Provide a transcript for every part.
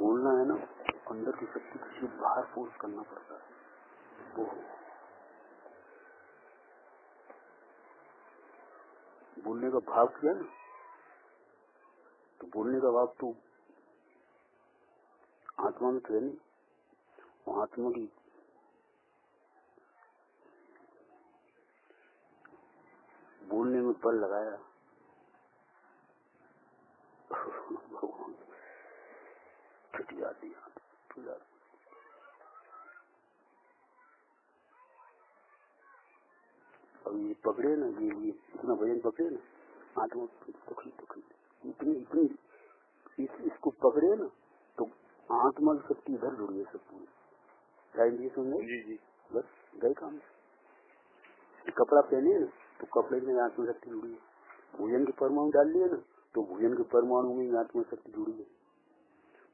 बोलना है ना, अंदर की शक्ति किसी बाहर फोर्स करना पड़ता है। वो बोलने का भाव किया ना, तो बोलने का भाव तो आत्मा में तो है नहीं, वो आत्मा की बोलने में बल लगाया। भगवान छुट्टी आती है। अब ये पकड़े ना, ये इतना वजन पकड़े ना, आत्मा इतनी इसको पकड़े ना, तो आत्मा की शक्ति इधर जुड़ी है सब पूरी। सुन जी बस गए काम। कपड़ा पहने ना, तो कपड़े में आत्मा शक्ति जुड़ी है। भोजन के परमाणु डाल लिए ना, तो भोजन के परमाणु में आत्मा शक्ति जुड़ी है।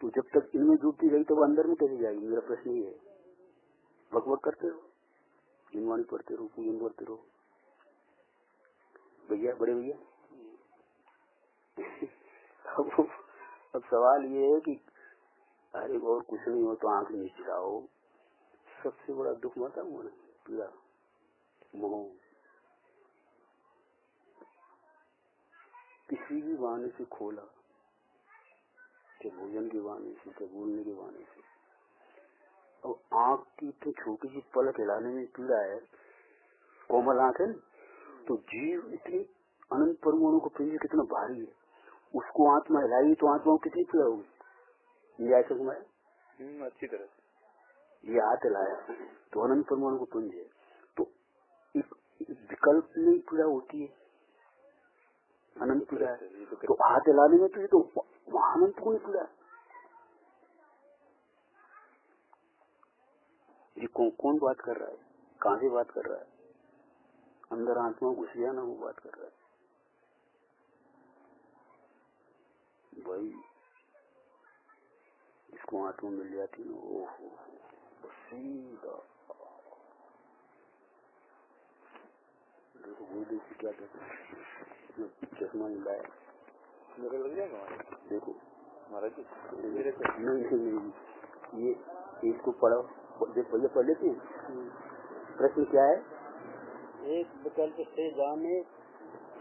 तो जब तक इनमें जुड़ती रही तो वो अंदर में कैसे जाएगी? मेरा प्रश्न ये है। बकबक करते रहो, जिनवाणी पढ़ते रहो, पूजन करते रहो भैया, बड़े भैया। अब सवाल ये है कि अरे और कुछ नहीं हो तो आंख नहीं चिराओ। सबसे बड़ा दुख मता हुआ ना, पीड़ा, मोह। किसी भी बहाने से खोला, चाहे भोजन के बहाने से, चाहे बोलने के बहाने से। और आंख की इतनी छोटी सी पलक हिलाने में पीड़ा है, कोमल आंख है ना, तो जीव इतनी अनंत परमाणु को पिंजर कितना भारी है, उसको आत्मा हिलाई तो आत्मा को कितनी पीड़ा होगी। ये ऐसा घुमाया अच्छी तरह से, ये हाथ हिलाया तो अनंत परमाणु को पुंज है। तो विकल्प में पीड़ा होती है, अनंत पीड़ा है। तो हाथ हिलाने में तो ये तो अनंत को नहीं पीड़ा। ये कौन बात कर रहा है? कहाँ से बात कर रहा है? अंदर आत्मा घुस गया ना, वो बात कर रहा है भाई। इसको आत्मा मिल जाती ना, ओहो सीधा। देखो वो देखिए क्या कहते हैं, चश्मा नहीं लाया, लग जाएगा। देखो महाराज जी, नहीं ये इसको पढ़ो, भैया पढ़ लेते हैं। प्रश्न क्या है? एक विकल्प से जाने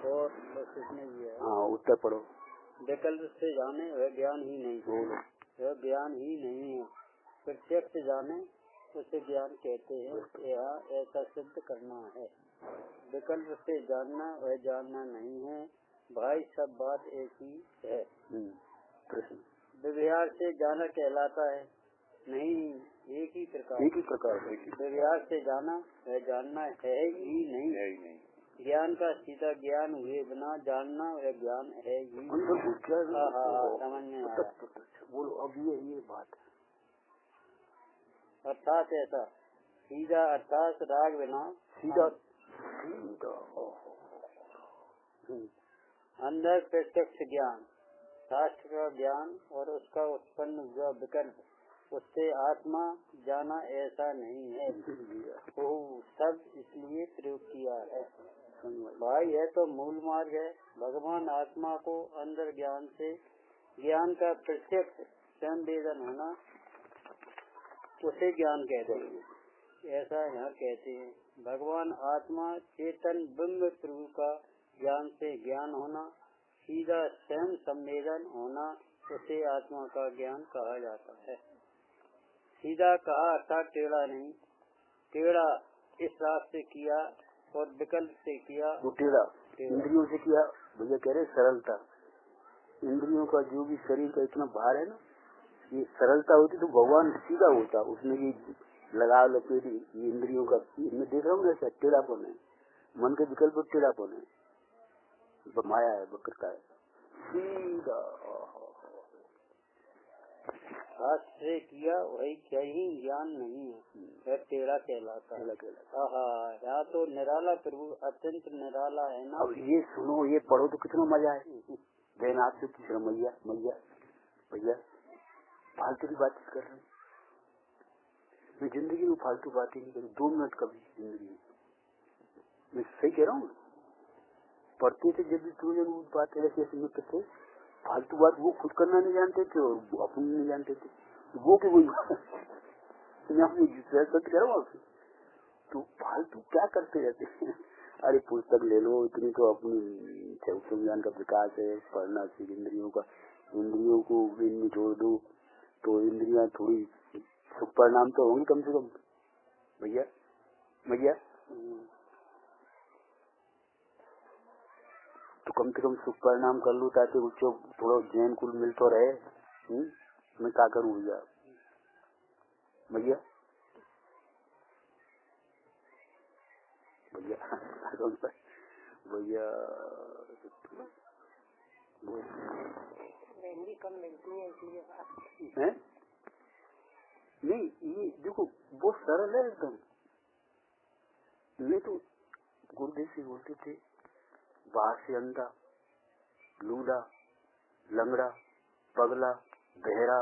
और बस इसमें ये है। हाँ, उत्तर पढ़ो। विकल्प से जाने वह ज्ञान ही नहीं है, वह ज्ञान ही नहीं है। प्रत्यक्ष जाने उसे ज्ञान कहते हैं, यह ऐसा सिद्ध करना है। विकल्प से जानना वह जानना नहीं है भाई, सब बात एक ही है। व्यवहार से जाना कहलाता है नहीं, एक ही प्रकार व्यवहार से जाना वह जानना है ही नहीं। ज्ञान का सीधा ज्ञान हुए बिना जानना वह ज्ञान है ही। समझ में आया? बोलो अब ये बात है। अर्थात ऐसा सीधा, अर्थात राग बिना सीधा अंदर प्रत्यक्ष ज्ञान, शास्त्र का ज्ञान और उसका उत्पन्न हुआ विकल्प, उससे आत्मा जाना ऐसा नहीं है। वो सब इसलिए प्रयोग किया है भाई, है तो मूल मार्ग है। भगवान आत्मा को अंदर ज्ञान से, ज्ञान का प्रत्यक्ष संवेदन होना, उसे ज्ञान कहते हैं। ऐसा यहाँ कहते हैं। भगवान आत्मा चेतन बिंब प्रभु का ज्ञान से ज्ञान होना, सीधा स्वयं संवेदन होना, उसे आत्मा का ज्ञान कहा जाता है। सीधा कहा अर्थात टेढ़ा नहीं। टेढ़ा इस रास्ते किया और विकल्प से किया वो टेढ़ा, इंद्रियों से किया। भैया कह रहे सरलता, इंद्रियों का जो भी शरीर का इतना भार है ना, ये सरलता होती तो भगवान सीधा होता। उसमें ये लगा लपेटी ये इंद्रियों का, मैं देख रहा हूँ ऐसा टेढ़ापन है, मन के विकल्प टेढ़ापन है, माया है, वक्रता है, सीधा शास्त्र किया वही कहीं ज्ञान नहीं है, वह टेढ़ा कहलाता है। यहाँ तो निराला प्रभु अत्यंत निराला है ना। अब ये सुनो, ये पढ़ो तो कितना मजा है। जैनाथ से पूछ रहा, मैया मैया भैया फालतू की बात कर रहे हैं। मैं जिंदगी में फालतू बातें नहीं करूँ 2 मिनट कभी जिंदगी में। मैं सही कह रहा हूँ। पढ़ते थे जब भी बात ऐसे ऐसे मित्र थे, फालतू बात वो खुद करना नहीं जानते थे और अपन नहीं जानते थे, वो की वही सच करो आपसे। तो फालतू क्या करते रहते हैं? अरे पुस्तक ले लो, इतनी तो अपनी संज्ञान का विकास है, पढ़ना सीख, इंद्रियों को इनमें जोड़ दो तो इंद्रियां थोड़ी सुख परिणाम तो होंगी कम से कम। भैया तो कम से कम सुख परिणाम कर लो ताकि उसको थोड़ा जैन कुल मिल तो रहे। मैं क्या करूँ भैया? भैया कम मिलती है इसलिए है नहीं, ये देखो बहुत सरल है एकदम। नहीं तो गुरुदेव से बोलते थे बाहर से अंधा, लूला, लंगड़ा, पगला, बहरा,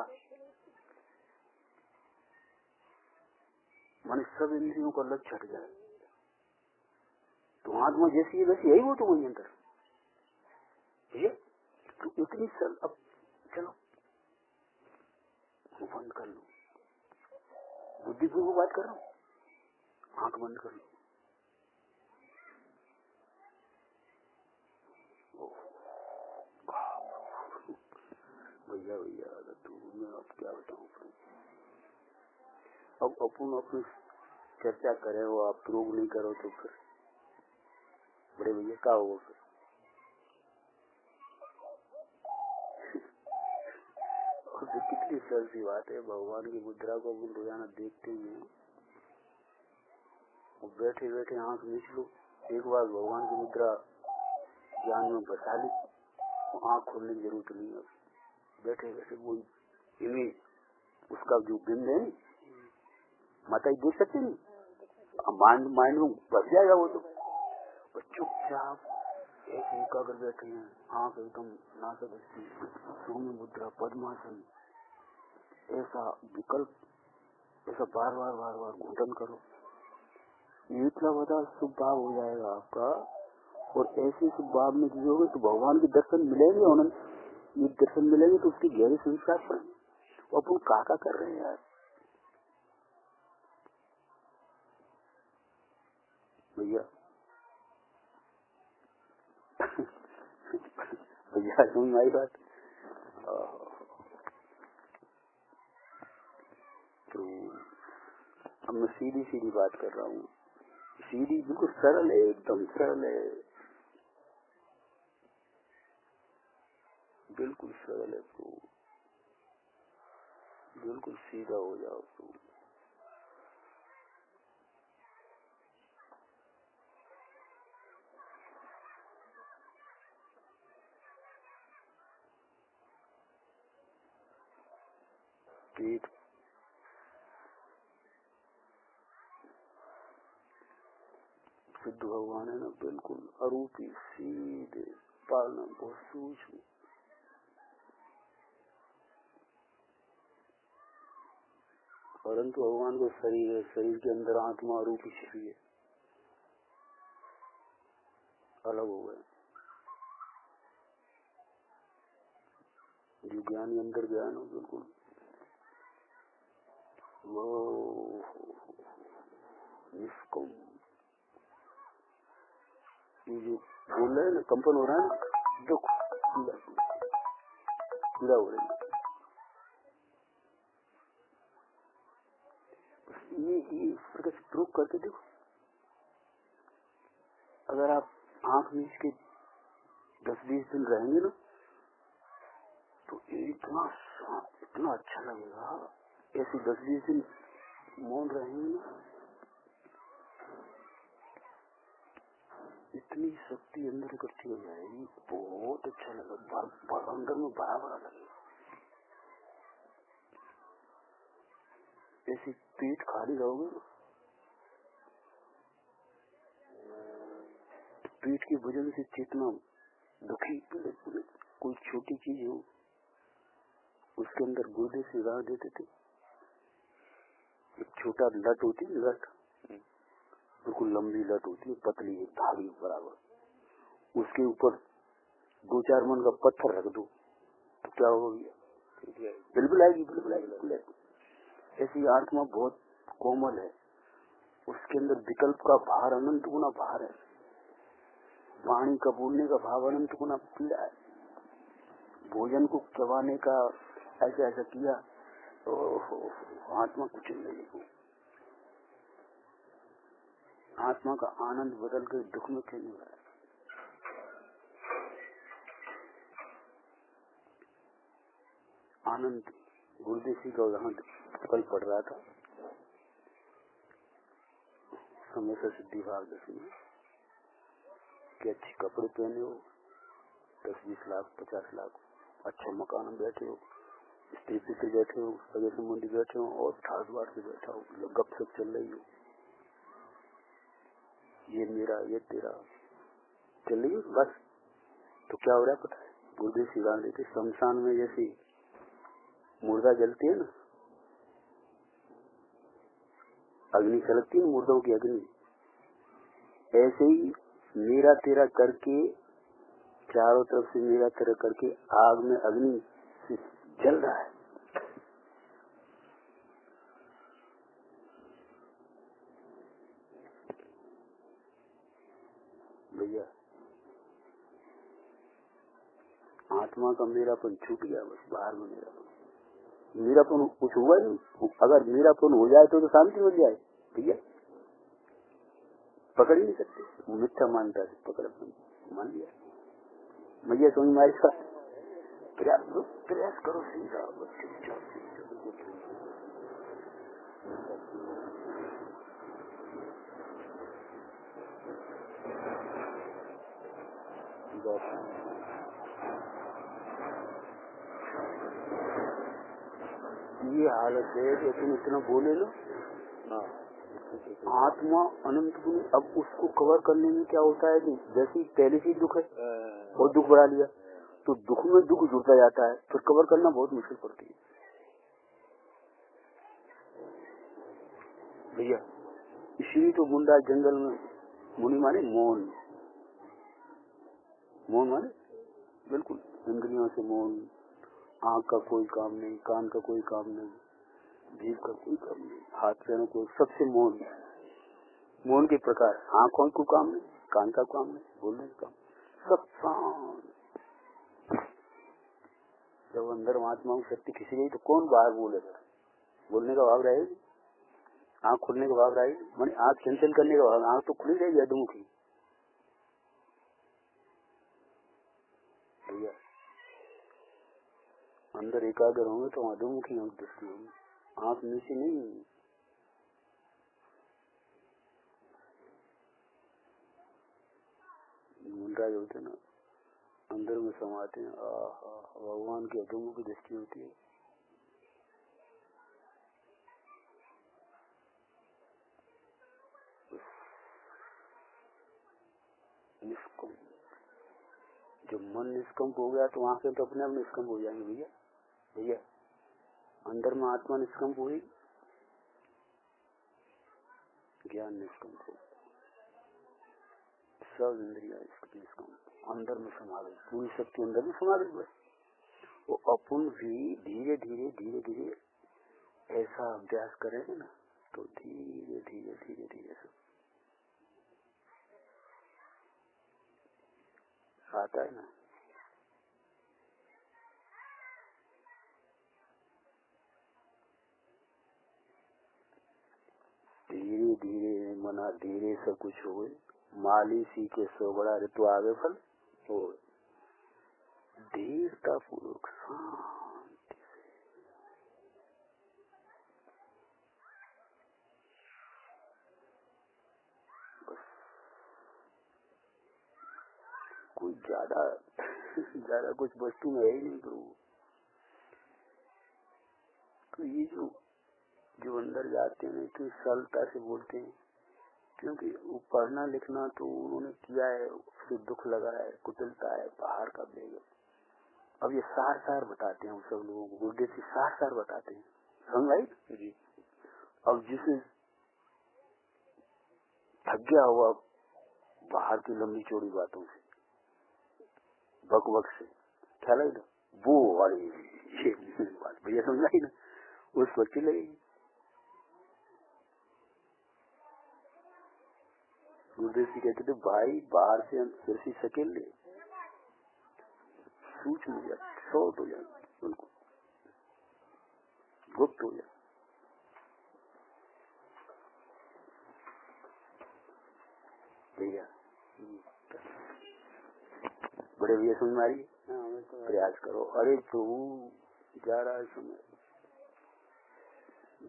मन सब इंद्रियों का लग छट जाए तो आत्मा जैसी है वैसी यही वो तो वही अंदर ये तो इतनी सरल। अब चलो बंद कर लो, बुद्धिपूर्वक बात कर रहा हूँ, आंख बंद कर लो। भैया तो मैं अब क्या बताऊँ? अब अपन अपनी चर्चा करें वो आप प्रूव नहीं करो तो फिर बड़े भैया क्या होगा फिर? और कितनी सरल सी बात है, भगवान की मुद्रा को अपन रोजाना देखते ही हैं और बैठे बैठे आंख मीच लो, एक बार भगवान की मुद्रा ज्ञान में बसा ली, आंख खोलने की जरूरत नहीं है। बैठे बैठे वो इमेज उसका जो बिंब है माता जी देख सकते नहीं, माइंड में बस जाएगा वो तो। चुपचाप एक एकाग्र बैठे हैं, आंख एकदम नासक, सौम्य मुद्रा, पद्मासन, ऐसा विकल्प, ऐसा बार बार घूटन करो, इतना बड़ा शुभ भाव हो जाएगा आपका। और ऐसे शुभ भाव में जियोगे तो भगवान के दर्शन मिलेंगे, उन्हें ये दर्शन मिलेंगे तो उसकी गहरे संस्कार पड़ेंगे। अपन काका कर रहे हैं यार भैया भैया सुन आई बात। तो अब मैं सीधी बात कर रहा हूँ, सीधी बिल्कुल सरल है, एकदम सरल है, बिल्कुल सरल है, तो बिल्कुल सीधा हो जाओ तो पेट सिद्ध भगवान है ना, बिल्कुल अरूपी सीधे, पालना बहुत सूक्ष्म, परंतु भगवान को शरीर है, शरीर के अंदर आत्मा अरूपी छिपी है, अलग हो गए। जो ज्ञानी अंदर गया ना बिल्कुल वो निष्कम, ये जो बोल रहे हैं ना, कंपन हो रहा है ना, दुख पीड़ा हो रही है, ये प्रूव करके देखो। अगर आप आंख मीच के 10-20 दिन रहेंगे ना तो इतना अच्छा लगेगा। ऐसे 10-20 दिन मौन रहेंगे ना, इतनी शक्ति अंदर इकट्ठी हो जाएगी, बहुत अच्छा लगेगा, अंदर में बड़ा लगेगा। ऐसे पेट खाली रहोगे ना, पेट की वजह से चेतना दुखी, कोई छोटी चीज हो उसके अंदर गुर्दे से राह देते थे, एक छोटा लट होती है, लट बिल्कुल लंबी लट होती है, पतली है, धागी बराबर, उसके ऊपर 2-4 मन का पत्थर रख दो, क्या होगा भैया? बिल्कुल आएगी, बिल्कुल आएगी। ऐसी आत्मा बहुत कोमल है, उसके अंदर विकल्प का भार अनंत गुना भार है, वाणी का बोलने का भाव अनंत गुना पीड़ा है, भोजन को चबाने का ऐसा ऐसा किया तो आत्मा कुछ नहीं। आत्मा का आनंद बदल कर दुख में खेलने वाला है। आनंद गुरुदेव का उदाहरण कल पढ़ रहा था, समय से सिद्धि भाग 10 में कि अच्छे कपड़े पहने हो, 10-20 लाख 50 लाख, अच्छे मकान में बैठे हो, स्त्री पे बैठे हो, सगे संबंधी बैठे हो और ठास बाट से बैठा हो, गपशप चल रही हो, ये मेरा ये तेरा चल रही हो बस। तो क्या हो रहा है पता है? गुरुदेव सिद्धांत देते, शमशान में जैसी मुर्दा जलती है ना, अग्नि चलती है मुर्दों की अग्नि, ऐसे ही मेरा तेरा करके चारों तरफ से मेरा तेरा करके आग में अग्नि जल रहा है। भैया आत्मा का मेरापन छूट गया, बस बाहर में मेरापन कुछ हुआ नहीं। अगर मेरापन हो जाए तो शांति हो जाए भैया, पकड़ ही नहीं सकते। मिथ्या मानता है, पकड़ मान लिया भैया। समझ में आएगा? प्रयास करो सीधा, ये हालत है कि तुम इतना बोले लो। आत्मा अनंत गुण, अब उसको कवर करने में क्या होता है कि जैसे पहले से दुख है और दुख बढ़ा लिया तो दुख में दुख जुड़ता जाता है, फिर कवर करना बहुत मुश्किल पड़ती है भैया। इसीलिए तो मुंडा जंगल में मुनि माने मौन, मौन माने बिल्कुल इंद्रियों से मौन, आँख का कोई काम नहीं, कान का कोई काम नहीं, जीभ का कोई काम नहीं, हाथ पैरों को सबसे मौन। मौन के प्रकार, आँखों को काम नहीं, कान का काम नहीं, बोलने का काम, सब शांत। जब अंदर आत्मा की शक्ति खिंच गई तो कौन बाहर बोलेगा? बोलने का भाव रहेगी, आँख खुलने का भाव रहेगी, माने आँख चंचल करने का भाव, आँख तो खुली रहेगी अधमुखी भैया। अंदर एकाग्र होंगे तो अधोमुखी दृष्टि होगी, आँख नीचे नहीं। मुंडा जो होते ना अंदर में समाते हैं, भगवान की अधोमुखी दृष्टि होती है। निष्कंप, जब मन निष्कंप हो गया तो आंखें तो अपने आप निष्कंप हो जाएंगे भैया। भैया अंदर में आत्मा निष्कंप हुई, ज्ञान निष्कंप हो, सब इंद्रिया निष्कंप, अंदर में समा गई, पूरी शक्ति अंदर में समा गई। बस वो अपन भी धीरे धीरे धीरे धीरे ऐसा अभ्यास करेंगे ना तो धीरे धीरे धीरे धीरे सब आता है ना। धीरे धीरे मना धीरे सब कुछ हो, माली सीखे सो बड़ा ऋतु आगे फल हो, धीरता पूर्वक शांति से। बस कोई ज्यादा कुछ वस्तु में है ही नहीं प्रभु। तो ये जो अंदर जाते हैं तो सरलता से बोलते हैं, क्योंकि वो पढ़ना लिखना तो उन्होंने किया है, उससे दुख लगा है, कुटिलता है, बाहर का बेग। अब ये सार बताते हैं हम सब लोगों को, गुरुदेव जी सार बताते हैं, समझ आई जी। अब जिसे थक गया हुआ बाहर की लंबी चौड़ी बातों से, बक से, ख्याल है, वो अरे ये बात भैया समझाई ना, उस वक्त लगेगी। गुरुदेव जी कहते थे भाई बाहर से हम फिर से सकेल ले, सूक्ष्म हो जाए, शॉर्ट हो जाए, उनको गुप्त हो जाए। भैया बड़े भैया समझ मारिए, प्रयास करो। अरे प्रभु जा रहा है समय,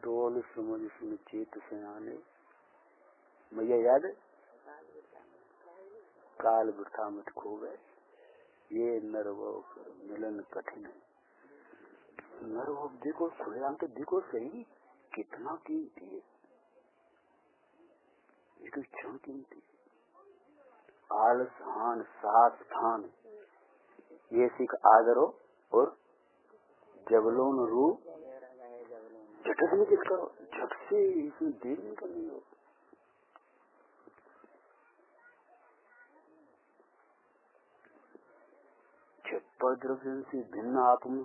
डोल समझ सुन चेत से आने, भैया याद है काल वृथा मत खो गए, ये नरवो मिलन कठिन है। नरवो देखो, खुलेआम तो देखो सही, कितना कीमती है ये तो, क्षण कीमती। आलस हान सात स्थान ये सिख आदरो, और जबलों रू झटक में किस करो, झट से इसमें देर नहीं करनी हो। परद्रव्य से भिन्न आप में,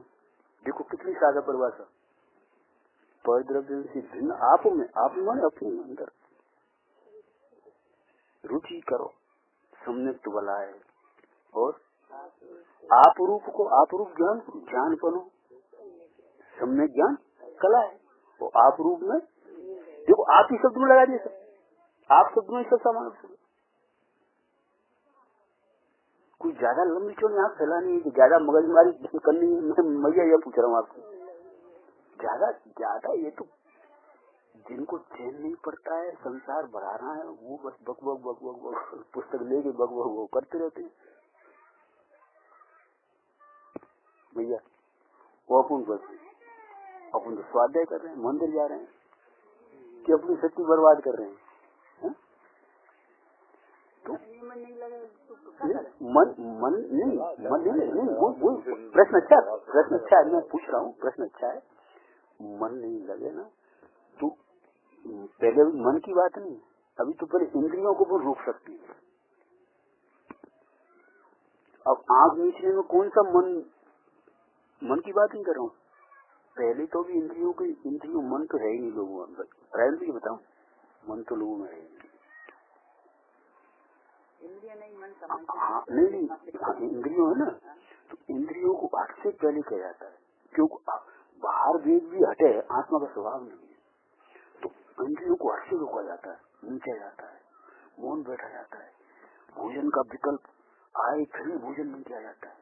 देखो कितनी सादा परिभाषा, परद्रव्य से भिन्न आप में, आप माने अपने अंदर रुचि करो, सम्यक बलाए, और आप रूप को, आप रूप ज्ञान, ज्ञान बनो, सम्यक ज्ञान कला है। वो आप रूप में देखो, आप ही शब्द में लगा दिए सब, आप शब्द में सब सामान, कोई ज्यादा लंबी चौड़ी आँख फैलानी है, ज्यादा मगजमारी करनी है। मैं ये पूछ रहा हूँ आपको, ज्यादा ये तो जिनको चैन नहीं पड़ता है, संसार बढ़ाना है, वो बस बक बक बक बक बक पुस्तक लेके बक बक वो करते रहते हैं। भैया वो अपन तो स्वाध्याय कर रहे हैं, मंदिर जा रहे हैं, कि अपनी शक्ति बर्बाद कर रहे हैं। तो मन नहीं, वो प्रश्न अच्छा है, मैं पूछ रहा हूँ, प्रश्न अच्छा है। मन नहीं लगे ना तो पहले मन की बात नहीं, अभी तो पहले इंद्रियों को वो रोक सकती है। अब आँख नीचने में कौन सा मन की बात नहीं कर रहा हूँ, पहले तो भी इंद्रियों मन तो है ही नहीं लोगों में, प्रायः ये बताऊं, मन तो लोगों में है ही नहीं। हाँ नहीं, इंद्रियों है ना, तो इंद्रियों को हट से पहले कहा जाता है, क्योंकि बाहर वेद भी हटे, आत्मा का स्वभाव नहीं है, तो इंद्रियों को हट से रोका जाता है, नीचा जाता है, मौन बैठा जाता है, भोजन का विकल्प आए फिर भी भोजन नहीं किया जाता है,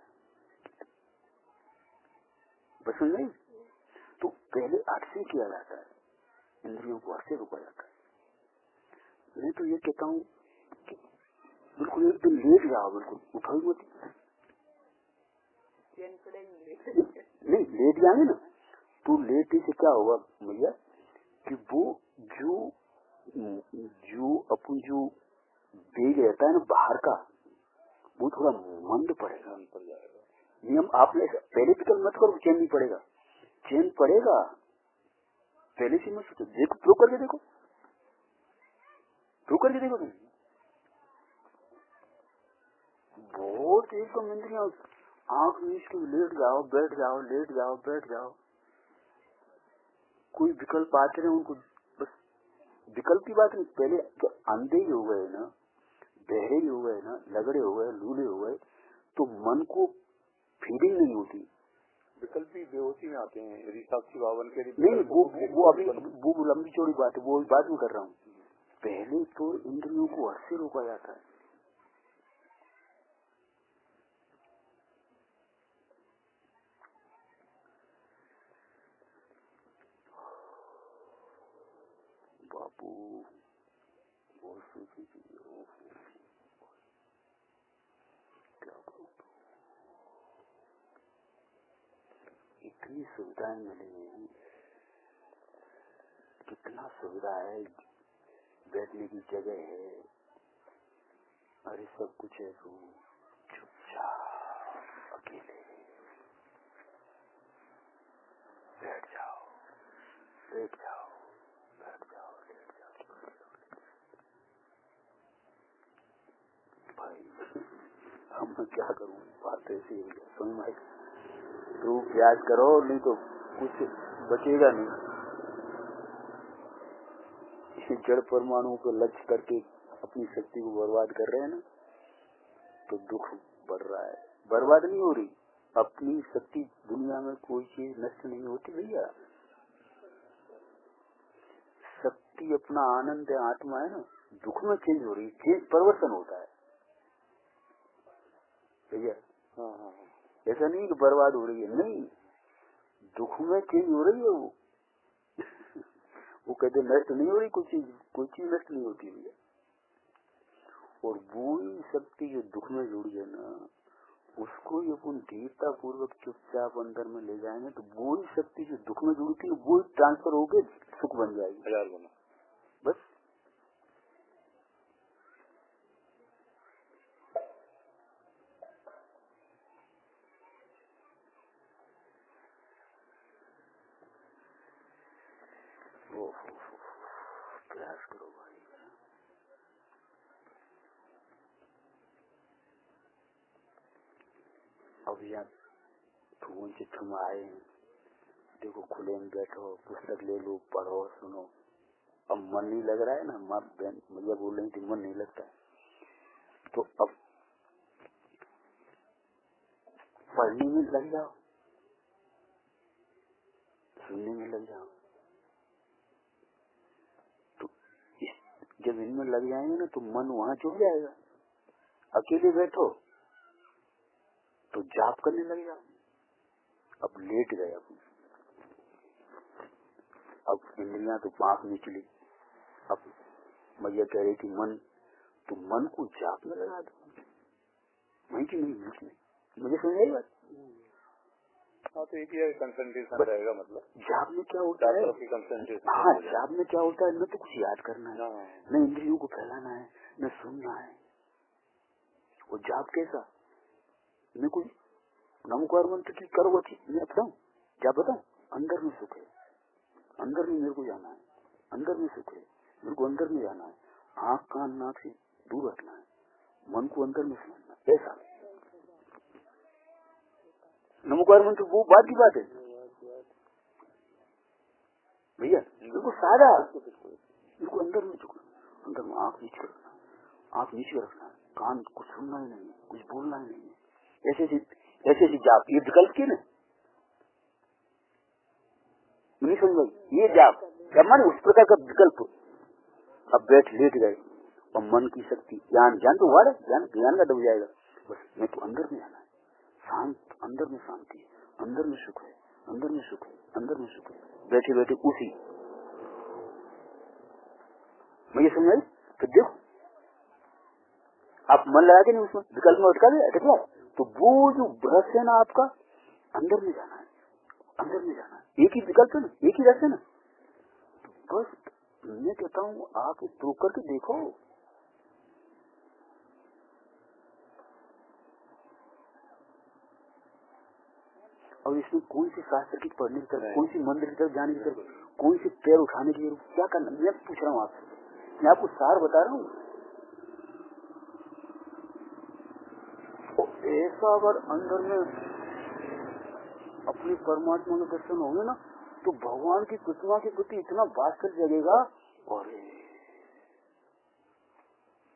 बस नहीं। तो पहले हट से किया जाता है, इंद्रियों को हट से रोका जाता है। मैं तो ये कहता हूँ कि बिल्कुल एक दिन लेट जाओ, बिल्कुल उठो ही मत, नहीं लेट जाएंगे ना, तो लेटे से क्या होगा भैया, कि वो जो अपन जो बेग रहता है ना बाहर का, वो थोड़ा मंद पड़ेगा, नियम आपने पहले विकल्प मत करो, चैन नहीं पड़ेगा, चैन पड़ेगा पहले से मत सोचो, देखो प्रूव करके देखो, तुम बहुत एकदम इंद्रियां आँख मीच के लेट जाओ, बैठ जाओ, लेट जाओ, बैठ जाओ, कोई विकल्प आते रहे उनको, बस विकल्प की बात नहीं, पहले अंधे ही हो गए ना, बहरे ही हो गए ना, लगड़े हो गए, लूले हो गए, तो मन को फीलिंग नहीं होती, विकल्प भी बेहोशी में आते हैं, ऋषाक्षी बावन के नहीं, वो अभी वो लंबी चौड़ी बात है, वो बात में कर रहा हूँ। पहले तो इंद्रियों को हट से रोका जाता है, बापू बहुत सोची क्या करूं, इतनी सुविधाएं मिली, कितना सुविधा है, बैठने की जगह है, अरे सब कुछ है, तो चुपचाप अकेले बैठ जाओ, बैठ जाओ, बैठ जाओ, लेट जाओ, भाई अब मैं क्या करूं, बात ऐसी है, समझ में प्रयास करो, नहीं तो कुछ बचेगा नहीं। जड़ परमाणु को लक्ष्य करके अपनी शक्ति को बर्बाद कर रहे हैं ना, तो दुख बढ़ रहा है। बर्बाद नहीं हो रही अपनी शक्ति, दुनिया में कोई चीज नष्ट नहीं होती भैया। शक्ति अपना आनंद है, आत्मा है ना, दुख में चेंज हो रही है, चेंज परिवर्तन होता है भैया। ऐसा नहीं कि बर्बाद हो रही है, नहीं, दुख में चेंज हो रही है। वो कहते नष्ट नहीं हो रही कोई चीज नष्ट नहीं होती भैया। और वही शक्ति जो दुख में जुड़ी है ना, उसको ही अपन धीरता पूर्वक चुपचाप अंदर में ले जाएंगे तो वही शक्ति जो दुख में जुड़ी थी वो ट्रांसफर होके सुख बन जाएगी 1000 गुना। बस प्रयास करो भाई। अब यहाँ फोन से तुम आए, देखो खुले में बैठो, पुस्तक ले लो, पढ़ो, सुनो। अब मन नहीं लग रहा है ना, माँ बहन भैया बोल रही थी मन नहीं लगता है, तो अब पढ़ने में लग जाओ, सुनने में लग जाओ। तो जब इनमें लग जाएंगे ना तो मन वहाँ जुड़ जाएगा। अकेले बैठो तो जाप करने लग जाओ। अब लेट गए, अब इंद्रियां तो पाप निकली। अब मैया कह रही थी मन, तो मन को जाप में लगा दो, वहीं की नहीं बीच में। मुझे समझ आई बात? हाँ, तो एक ही कंसंट्रेशन रहेगा। मतलब जाप में क्या होता है? हाँ, जाप में क्या होता है, न तो कुछ याद करना है, न इंद्रियों को फैलाना है, न सुनना है। वो जाप कैसा, मैं कोई नमकार मंत्र की करो अच्छी मैं बताऊँ, क्या बताऊँ? अंदर में सुख है, अंदर में मेरे को जाना है, अंदर में सुख है, मेरे को अंदर में जाना है। आँख कान नाक से दूर रखना है, मन को अंदर में समझना, ऐसा नमकार मंत्र। वो बात की बात है भैया, बिल्कुल सादा, बिल्कुल अंदर में झुकना, अंदर में आँख नीचे रखना, आँख नीचे रखना, कान कुछ सुनना ही नहीं, कुछ बोलना ही नहीं। ऐसे जाप, ये विकल्प की ना नहीं समझ भाई, ये जाप मन उस प्रकार का विकल्प। अब बैठ लेट गए और मन की शक्ति ज्ञान तो हुआ है, ज्ञान का डूब जाएगा। बस मैं तो अंदर में आना है, शांत, अंदर में शांति है, अंदर में सुख है, अंदर में सुख है, अंदर में सुख है। बैठे बैठे उसी मैं ये समझ। तो देखो आप मन लगा के नहीं उसमें विकल्प में अटका गया, तो वो जो बहस है ना आपका, अंदर में जाना है, अंदर में जाना है। एक ही विकल्प है ना, एक ही रस है ना। तो बस मैं कहता हूँ आप तो करके देखो। और इसमें कोई सी शास्त्र की पढ़ने की तरफ, कोई सी मंदिर की तरफ जाने की तरफ, कोई सी पैर उठाने की जरूरत क्या करना, मैं पूछ रहा हूँ आपसे, मैं आपको सार बता रहा हूँ। तो ऐसा अगर अंदर में अपनी परमात्मा का दर्शन होंगे ना, तो भगवान की प्रतिमा के प्रति इतना वात्सल्य जगेगा। और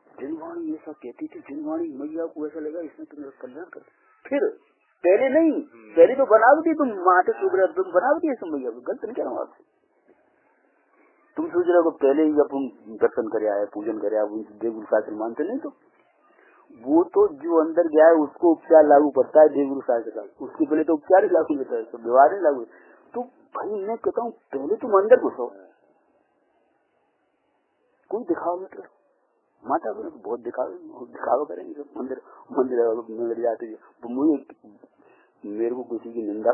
जिनवाणी ऐसा कहती थी, जिनवाणी मैया को ऐसा लगा इसने तो मेरा कल्याण कर। फिर पहले नहीं, पहले तो बनावटी, तुम माथे सुगरा तुम बनावटी है मैया को, गलत नहीं कह रहा हूँ आपसे। तुम सोच रहे हो पहले ही अपन दर्शन करे आए, पूजन करे आए, देवगुरु शास्त्र मानते नहीं, तो वो तो जो अंदर गया है उसको उपचार लागू पड़ता है देवगुरु शास्त्र का, उसके पहले तो उपचार ही लागू होता है, तो व्यवहार नहीं लागू। तो भाई मैं कहता हूँ पहले तुम अंदर घुसो, कोई दिखावा मत करो। माता बहुत दिखावा करेंगे सब, मंदिर जाते मेरे को किसी की निंदा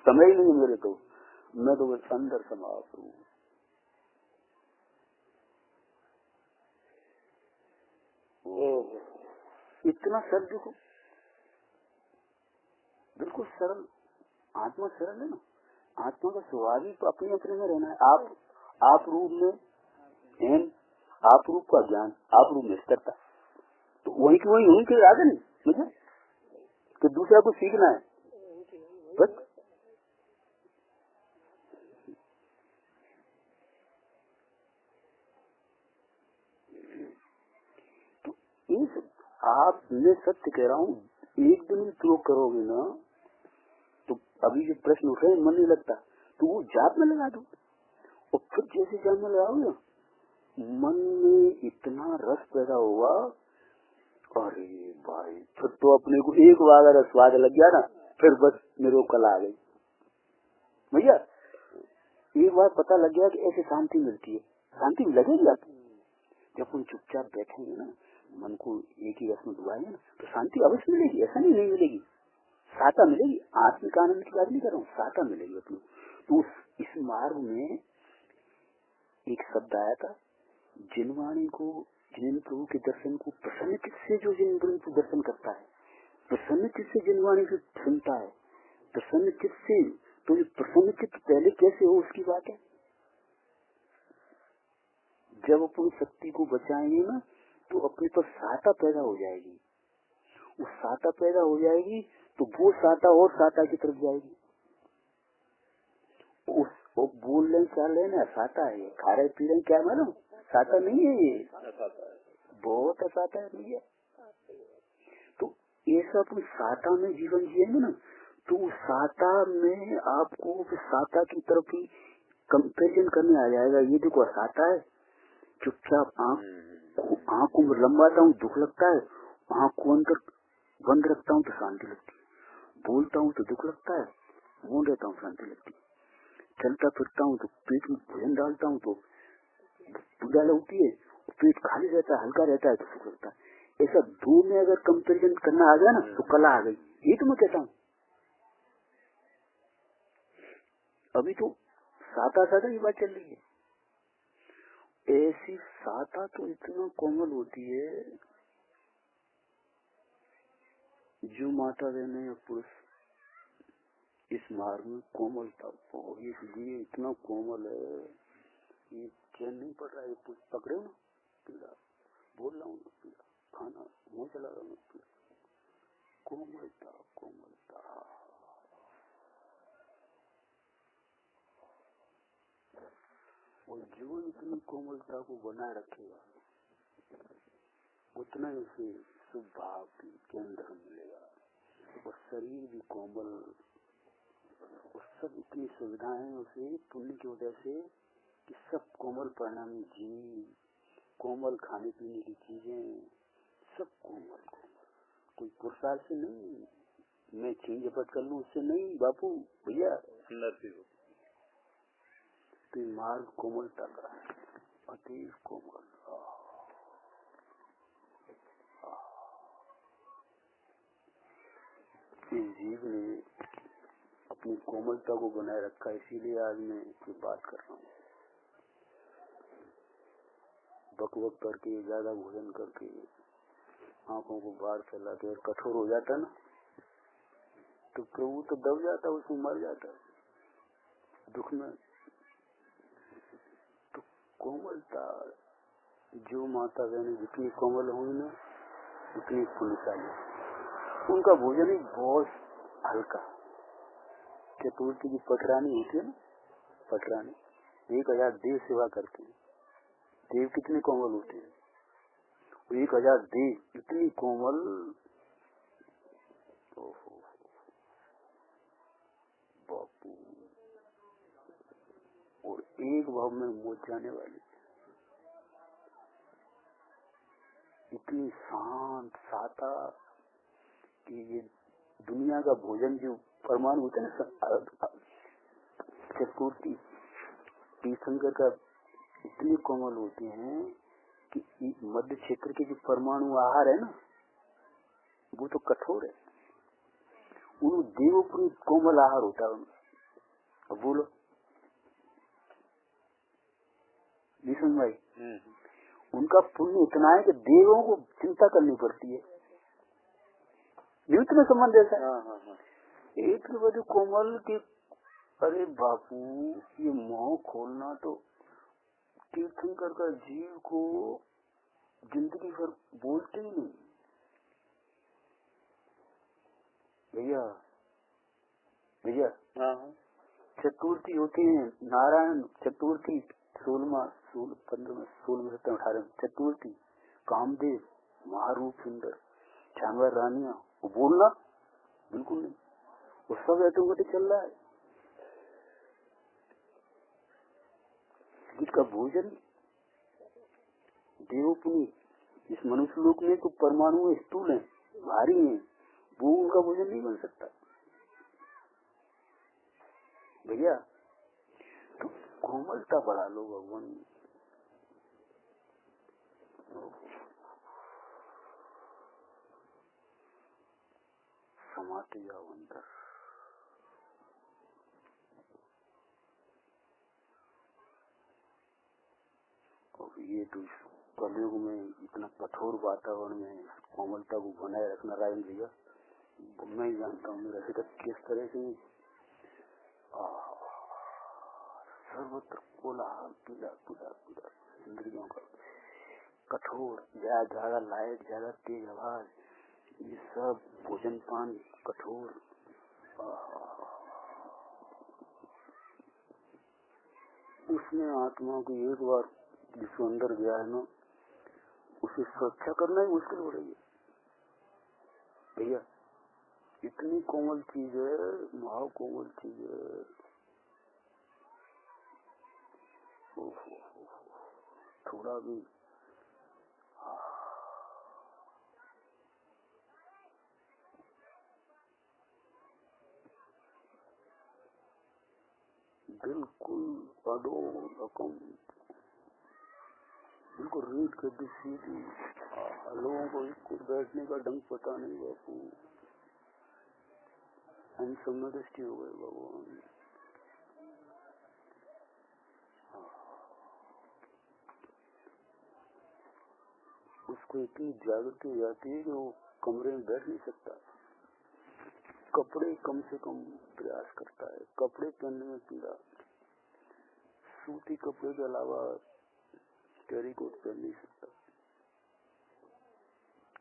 समय ही नहीं मेरे, तो मैं तो अंदर समाप्त हूँ। इतना सरल देखो, बिल्कुल सरल, आत्मा सरल है ना। आत्मा का स्वभाव ही अपने अपने में रहना है। आप रूप में आप रूप का ज्ञान, आप रूप में स्थिरता, तो वही की वही के आगे नहीं मुझे कि दूसरा को सीखना है, बस आप, मैं सत्य कह रहा हूँ, एक दिन प्रयोग करोगे ना तो अभी जो प्रश्न उठ रहे मन नहीं लगता, तो वो जाप में लगा दो और फिर जैसे जाप में लगाओगे ना, मन में इतना रस पैदा होगा, अरे भाई फिर तो अपने को एक बार अगर स्वाद लग गया ना, फिर बस मेरे को कला आ गई भैया। एक बार पता लग गया कि ऐसे शांति मिलती है, शांति लगेगी आपको। जब हम चुपचाप बैठेंगे ना, मन को एक ही रस में डुबाएंगे ना, तो शांति अवश्य मिलेगी, ऐसा नहीं मिलेगी, साता मिलेगी। आत्मिक आनंद की बात नहीं कर रहा हूँ, साता मिलेगी अपने। तो इस मार्ग में एक शब्द आया था, जिनवाणी को, जिन प्रभु के दर्शन को प्रसन्न चित्त से जो जिन प्रभु को दर्शन करता है, प्रसन्न चित्त से जिनवाणी को सुनता है, प्रसन्न चित्त से, तो ये प्रसन्न चित्त पहले कैसे हो उसकी बात है। जब अपन शक्ति को बचाएंगे ना, तो अपने पर साता पैदा हो जाएगी। वो साता पैदा हो जाएगी तो वो साता और साता की तरफ जाएगी। वो बोल रहे क्या लेना, साता है, खा रहे पी रहे क्या मालूम, साता नहीं है, ये बहुत असाता है भैया। तो ऐसा अपन साता में जीवन जिएंगे ना, तो साता में आपको साता की तरफ ही कंपेरिजन करने आ जाएगा। ये देखो साता है, चुपचाप आँख को लंबाता हूँ दुख लगता है, आँख को अंदर बंद रखता हूँ तो शांति लगती है, बोलता हूँ तो दुख लगता है, बोल रहता हूँ शांति लगती है, चलता फिरता हूँ तो पेट में भोजन डालता हूँ तो पूजा लगती है, पेट खाली रहता है, हल्का रहता है तो सुख लगता है। ऐसा दो में अगर कंपेरिजन करना आ गया ना, तो कला आ गई। ये तो मैं कहता हूँ। अभी तो साता साता की बात चल रही है। ऐसी साता तो इतना कोमल होती है, जो माता बहने या पुरुष इस मार्ग में कोमलता, इसलिए इतना कोमल है, ये चैन नहीं पड़ रहा है। पकड़े ना पीड़ा, बोल रहा हूँ पीड़ा, खाना मुँह चला रहा हूँ पीड़ा, कोमलता कोमलता। और जो इतनी कोमलता को बनाए रखेगा, उतना ही उसे शुभ भाव के अंदर मिलेगा। और शरीर भी कोमल, और सब इतनी सुविधाएं उसे पुण्य की वजह से कि सब कोमल परिणामी जी, कोमल खाने पीने की चीजें, सब कोमल कोमल। कोई पुरुषार्थ से नहीं, मैं छीन झपट कर लूँ उससे नहीं बापू भैया, तो मार्ग कोमलता का है, अति कोमल। इस जीव ने अपनी कोमलता को बनाए रखा, इसीलिए आज मैं ये बात कर रहा हूँ। बक बक करके, ज्यादा भोजन करके, आंखों को बाहर फैला के कठोर हो जाता ना, तो प्रभु तो दब जाता, उसमें मर जाता दुख में। तो कोमलता, जो माता बहने जितनी कोमल हुई ना, उतनी पुण्यशाली। उनका भोजन ही बहुत हल्का। चतुर्थी की पटरानी होती है ना, पटरानी 1000 देव सेवा करते हैं। देव कितने कोमल होते हैं, 1000 देव इतनी कोमल। बापू, और एक भाव में मोच जाने वाली, इतनी शांत साता कि ये दुनिया का भोजन जो परमाणु होता है ना, चतुर्थी तीर्थंकर का इतनी कोमल होते हैं कि मध्य क्षेत्र के जो परमाणु आहार है ना, वो तो कठोर है। उन देवों कोमल आहार होता है। अब बोलो निशन भाई, उनका पुण्य इतना है कि देवों को चिंता करनी पड़ती है। युद्ध में संबंध ऐसा है। एक बड़े कोमल के, अरे बापू ये मोह खोलना तो तीर्थंकर का जीव को जिंदगी भर बोलते ही नहीं भैया। भैया चतुर्थी होती है, नारायण चतुर्थी 16, 15, 16, 17, 18 चतुर्थी, कामदेव महारूप सुंदर जानवर रानियां, वो बोलना बिल्कुल नहीं, वो सब ऑटोमेटिक चल रहा है। जिसका भोजन देवपुनी, इस मनुष्य लोक में तो परमाणु स्थूल है, भारी है, वो उनका भोजन नहीं बन सकता भैया। तो कोमलता बढ़ा लो भगवान, समाते जाओ अंदर। और ये तो कलयुग में इतना कठोर वातावरण में कोमलता को बनाए रखना रायन भैया, मैं ही जानता हूँ मेरा से किस तरह से सर्वत्र कोलाहल, पीड़ा पीड़ा पीड़ा, इंद्रियों का कठोर, ज्यादा लाइट, ज्यादा तेज आवाज, ये सब भोजन पान कठोर। उसमें आत्मा को एक बार जिसको अंदर गया है ना, उसे सुरक्षा करना ही मुश्किल हो रही है भैया। इतनी कोमल चीज है, महा कोमल चीज है। थोड़ा भी बिल्कुल अडोम, बिल्कुल रीड कर दी सीधी। लोगों को इसको बैठने का ढंग पता नहीं बापू, हम सब में दृष्टि हो गए भगवान। उसको इतनी जागृति हो जाती है कि वो कमरे में बैठ नहीं सकता, कपड़े कम से कम प्रयास करता है, कपड़े पहनने में पीड़ा, सूती कपड़े के अलावा टेरिकोट पहन नहीं सकता,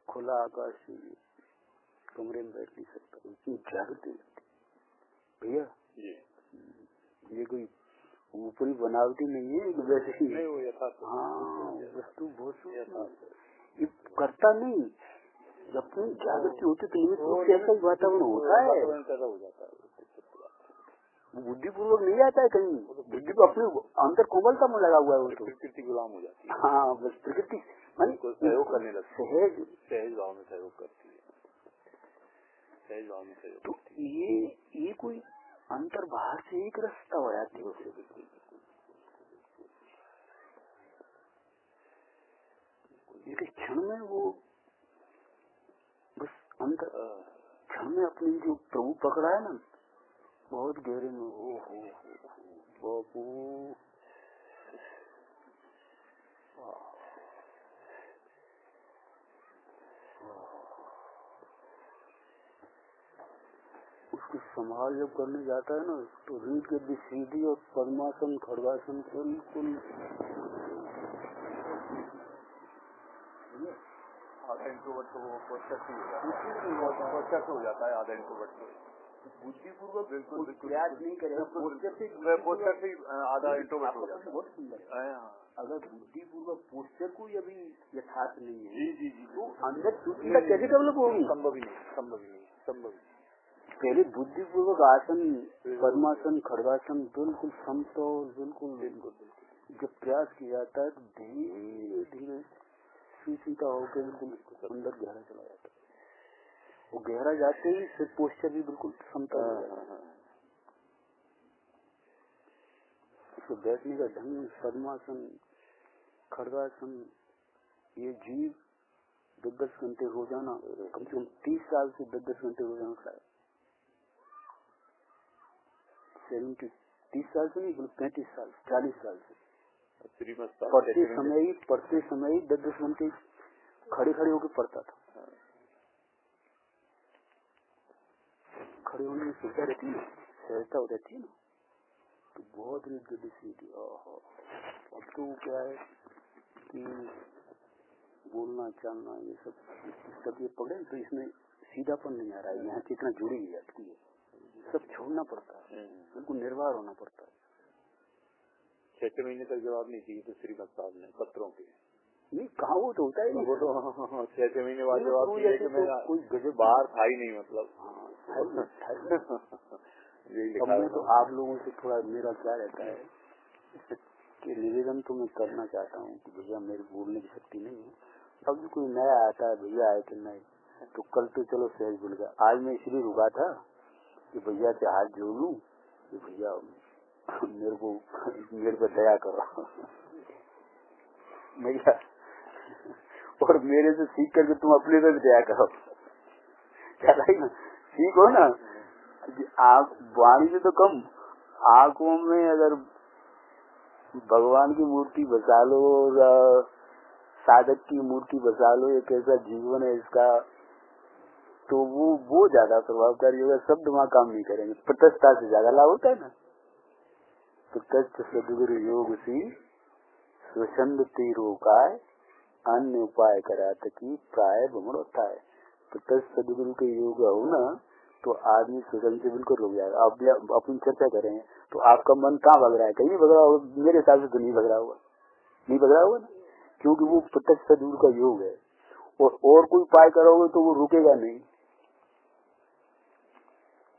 खुला आकाश चाहिए, कमरे में बैठ नहीं सकता, इतनी जागृति भैया। ये कोई ऊपरी बनावटी नहीं है, वैसे ही नहीं, वो यथार्थ। हाँ, वस्तु बहुत ये करता नहीं, जब कोई जागृति होती तो ऐसा वातावरण होता है, पैदा हो जाता है, बुद्धिपूर्वक नहीं जाता है कहीं, बुद्धि को अपने अंदर कोमलता में लगा हुआ है, वो तो प्रकृति गुलाम हो जाती है। हाँ, बस प्रकृति मानी सहयोग करने लगती है, सहज भाव में सहयोग करती है, सहज भाव में सहयोग। तो ये कोई अंतर बाहर से एक रास्ता हो जाती है उसे, एक क्षण में वो बस अंदर क्षण में अपनी जो प्रभु पकड़ा है ना, बहुत गहरे में, ओ हो बापू, उसको संभाल जब करने जाता है ना, तो रीढ़ के भी सीधी और पद्मासन खड़गासन बिल्कुल आधा इंट्रोवर्ट तो वो पोस्टर हो जाता है, आधा इंट्रोवर्ट तो बुद्धिपूर्वक बिल्कुल प्रयास नहीं करेगा, पोस्टर से आधा इंट्रोवर्ट हो जाता है। बहुत सुंदर है, अगर बुद्धिपूर्वक पोस्टर को अभी यथार्थ नहीं है, जी तो अंदर सुविधा कैसे डेवलप होगी? संभव ही नहीं। पहले बुद्धिपूर्वक आसन, पद्मासन, खड़गासन बिल्कुल समतोल, बिल्कुल जब प्रयास किया जाता है तो धीरे धीरे सुचिता होकर बिल्कुल अंदर गहरा चला जाता है, वो गहरा जाते ही फिर पोस्चर भी बिल्कुल समतल हो जाता है। उसको बैठने का ढंग, पद्मासन, खड़गासन, ये जीव 10 घंटे रोजाना, कम से कम 30 साल से 10 घंटे रोजाना खाए, 30 साल से नहीं, 35 साल, 40 साल से पढ़ते समय ही 10 घंटे खड़े होकर पढ़ता था। खड़े होने में सुविधा रहती है, सहजता हो जाती है ना, तो बहुत रीति सीधी। अब तो क्या है कि बोलना चालना ये सब ये पकड़े तो इसमें सीधापन नहीं आ रहा है, यहाँ कितना जुड़ी हुई जाती है, सब छोड़ना पड़ता है, बिल्कुल निर्भर होना पड़ता है। 6 महीने तक जवाब नहीं दिए तो श्रीमद साहब ने पत्रों के, नहीं कहाँ वो तो होता ही नहीं। वो तो 6 महीने बाद जब आप कि मेरा कोई गजब बाहर था ही नहीं मतलब। यही लिखा है। तो आप लोगों से थोड़ा मेरा क्या रहता है कि निवेदन तो मैं करना चाहता हूँ कि भैया मेरी बोलने की शक्ति नहीं है। अब भी कोई नया आता है, भैया आए कि नहीं, तो कल तो चलो सहज भूल गया। आज मैं इसलिए रुका था कि भैया से हाथ जोड़ लूं कि भैया मेरे पर दया करो भैया, और मेरे से सीख करके तुम अपने पे दया करो। क्या ना सीखो ना कि आप वाणी से तो कम आंखों में अगर भगवान की मूर्ति बसा लो, साधक की मूर्ति बसा लो, एक ऐसा जीवन है इसका, तो वो ज्यादा प्रभावकारी होगा। शब्द वहाँ काम नहीं करेंगे, प्रत्यक्षता से ज्यादा लाभ होता है ना। प्रत्यक्ष सदगुरु योग सी स्वच्छंद तीरोकाय अन्य उपाय करात की प्राय भ्रमण होता है। प्रत्यक्ष सदगुरु के योग हो ना तो आदमी स्वयं से बिल्कुल रुक जाएगा। अब अपन चर्चा करेंगे तो आपका मन कहाँ भग रहा है? कहीं भग रहा होगा, मेरे हिसाब से तो नहीं भग रहा होगा, नहीं भग रहा होगा ना, क्योंकि वो प्रत्यक्ष सदगुरु का योग है। और कोई उपाय करोगे तो वो रुकेगा नहीं।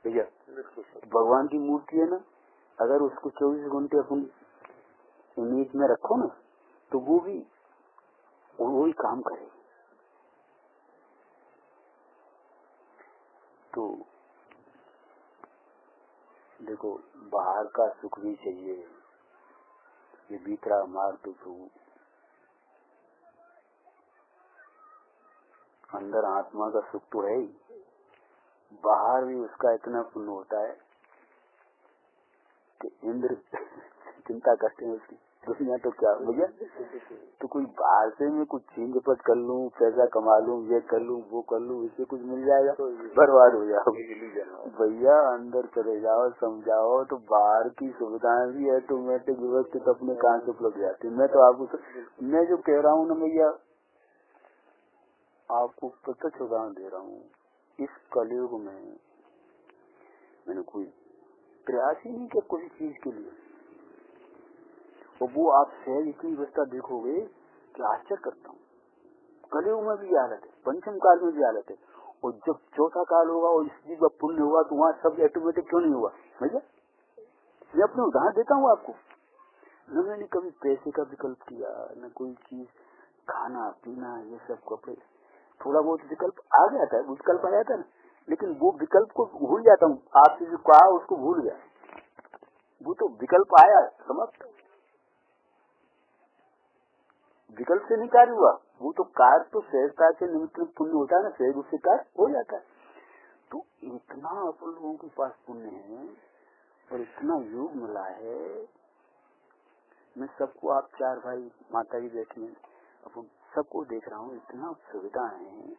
भैया भगवान की मूर्ति है ना, अगर उसको 24 घंटे अपन इमेज में रखो ना तो वो ही काम करे। तो देखो बाहर का सुख भी चाहिए, ये भीतरा मार तो अंदर आत्मा का सुख तो है ही, बाहर भी उसका इतना पुण्य होता है कि इंद्र चिंता करते हैं उसकी। दुनिया तो क्या भैया, तो कोई बाहर से मैं कुछ छीन झपट कर लूं, पैसा कमा लूं, ये कर लूं, वो कर लूं, इससे कुछ मिल जाएगा तो बर्बाद हो जाओ। भैया अंदर चले जाओ, समझाओ तो बाहर की सुविधाएं भी ऑटोमेटिक व्यवस्थित अपने कान से उपलब्ध जाती है। मैं तो आपको मैं जो कह रहा हूँ ना भैया, आपको प्रत्यक्ष उदाहरण दे रहा हूँ। इस कलयुग में मैंने कोई प्रयास ही नहीं किया कोई चीज के लिए, और वो आप सहज इतनी व्यवस्था देखोगे कि आश्चर्य करता हूँ। कलयुग में भी हालत है, पंचम काल में भी हालत है, और जब चौथा काल होगा और इस चीज का पुण्य होगा तो वहाँ सब ऑटोमेटिक क्यों नहीं हुआ? भैया मैं अपने उदाहरण देता हूँ आपको। न मैंने कभी पैसे का विकल्प किया, न कोई चीज खाना पीना, ये सब कपड़े, थोड़ा बहुत विकल्प आ गया था, विकल्प आया था ना, लेकिन वो विकल्प को भूल जाता हूँ। आपसे जो कहा उसको भूल गया, वो तो विकल्प आया समाप्त, विकल्प से नहीं कार्य हुआ। वो तो कार्य तो सहजता से निमित्त पुण्य होता है ना, सहज उससे कार्य हो जाता है। तो इतना अपन लोगों के पास पुण्य है और इतना योग मिला है। मैं सबको, आप 4 भाई माता जी बैठे हैं, अपन सबको देख रहा हूँ, इतना सुविधा है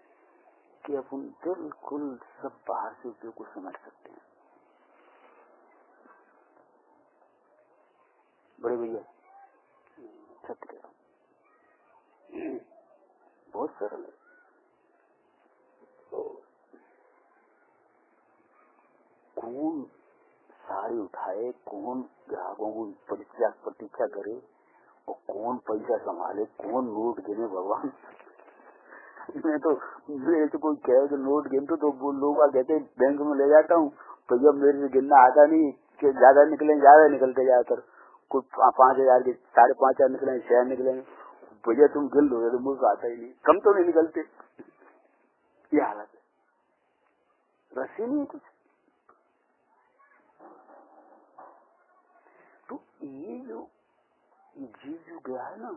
कि अपन बिल्कुल सब बाहर से उपयोग को समझ सकते हैं। बड़े भैया सत्य कह रहा हूँ, बहुत सरल है। कौन साड़ी उठाए, कौन ग्राहकों को प्रतीक्षा करे, और कौन पैसा संभाले, कौन नोट गिने, भगवान। मैं तो मेरे से कोई कहे कि नोट गिन तो वो लोग कहते बैंक में ले जाता हूँ, तो जब मेरे से गिनना आता नहीं कि ज्यादा निकले, ज्यादा निकलते ज्यादातर, कुछ 5,000 के 5,500 निकले, 6 निकले, भैया तुम गिन लो, तो मुझे आता ही नहीं, कम तो नहीं निकलते। ये हालत है, रस्सी नहीं है कुछ। तो ये जो जीव जो गया है ना,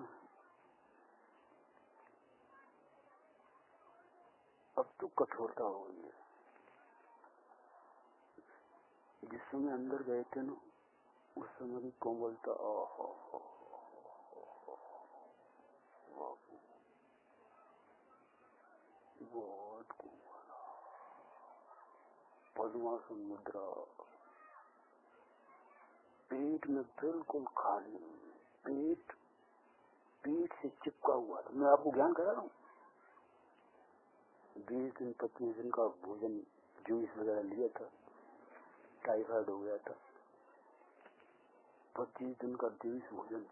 अब तो कठोरता हो गई है। जिस समय अंदर गए थे ना, उस समय की कोमलता, बहुत कोमल, पद्मासन मुद्रा, पेट में बिल्कुल खाली, पेट से चिपका हुआ था। मैं आपको ज्ञान करा रहा हूँ। 20 दिन 25 दिन का भोजन जूस वगैरह लिया था, टाइफाइड हो गया था। 25 दिन का जूस भोजन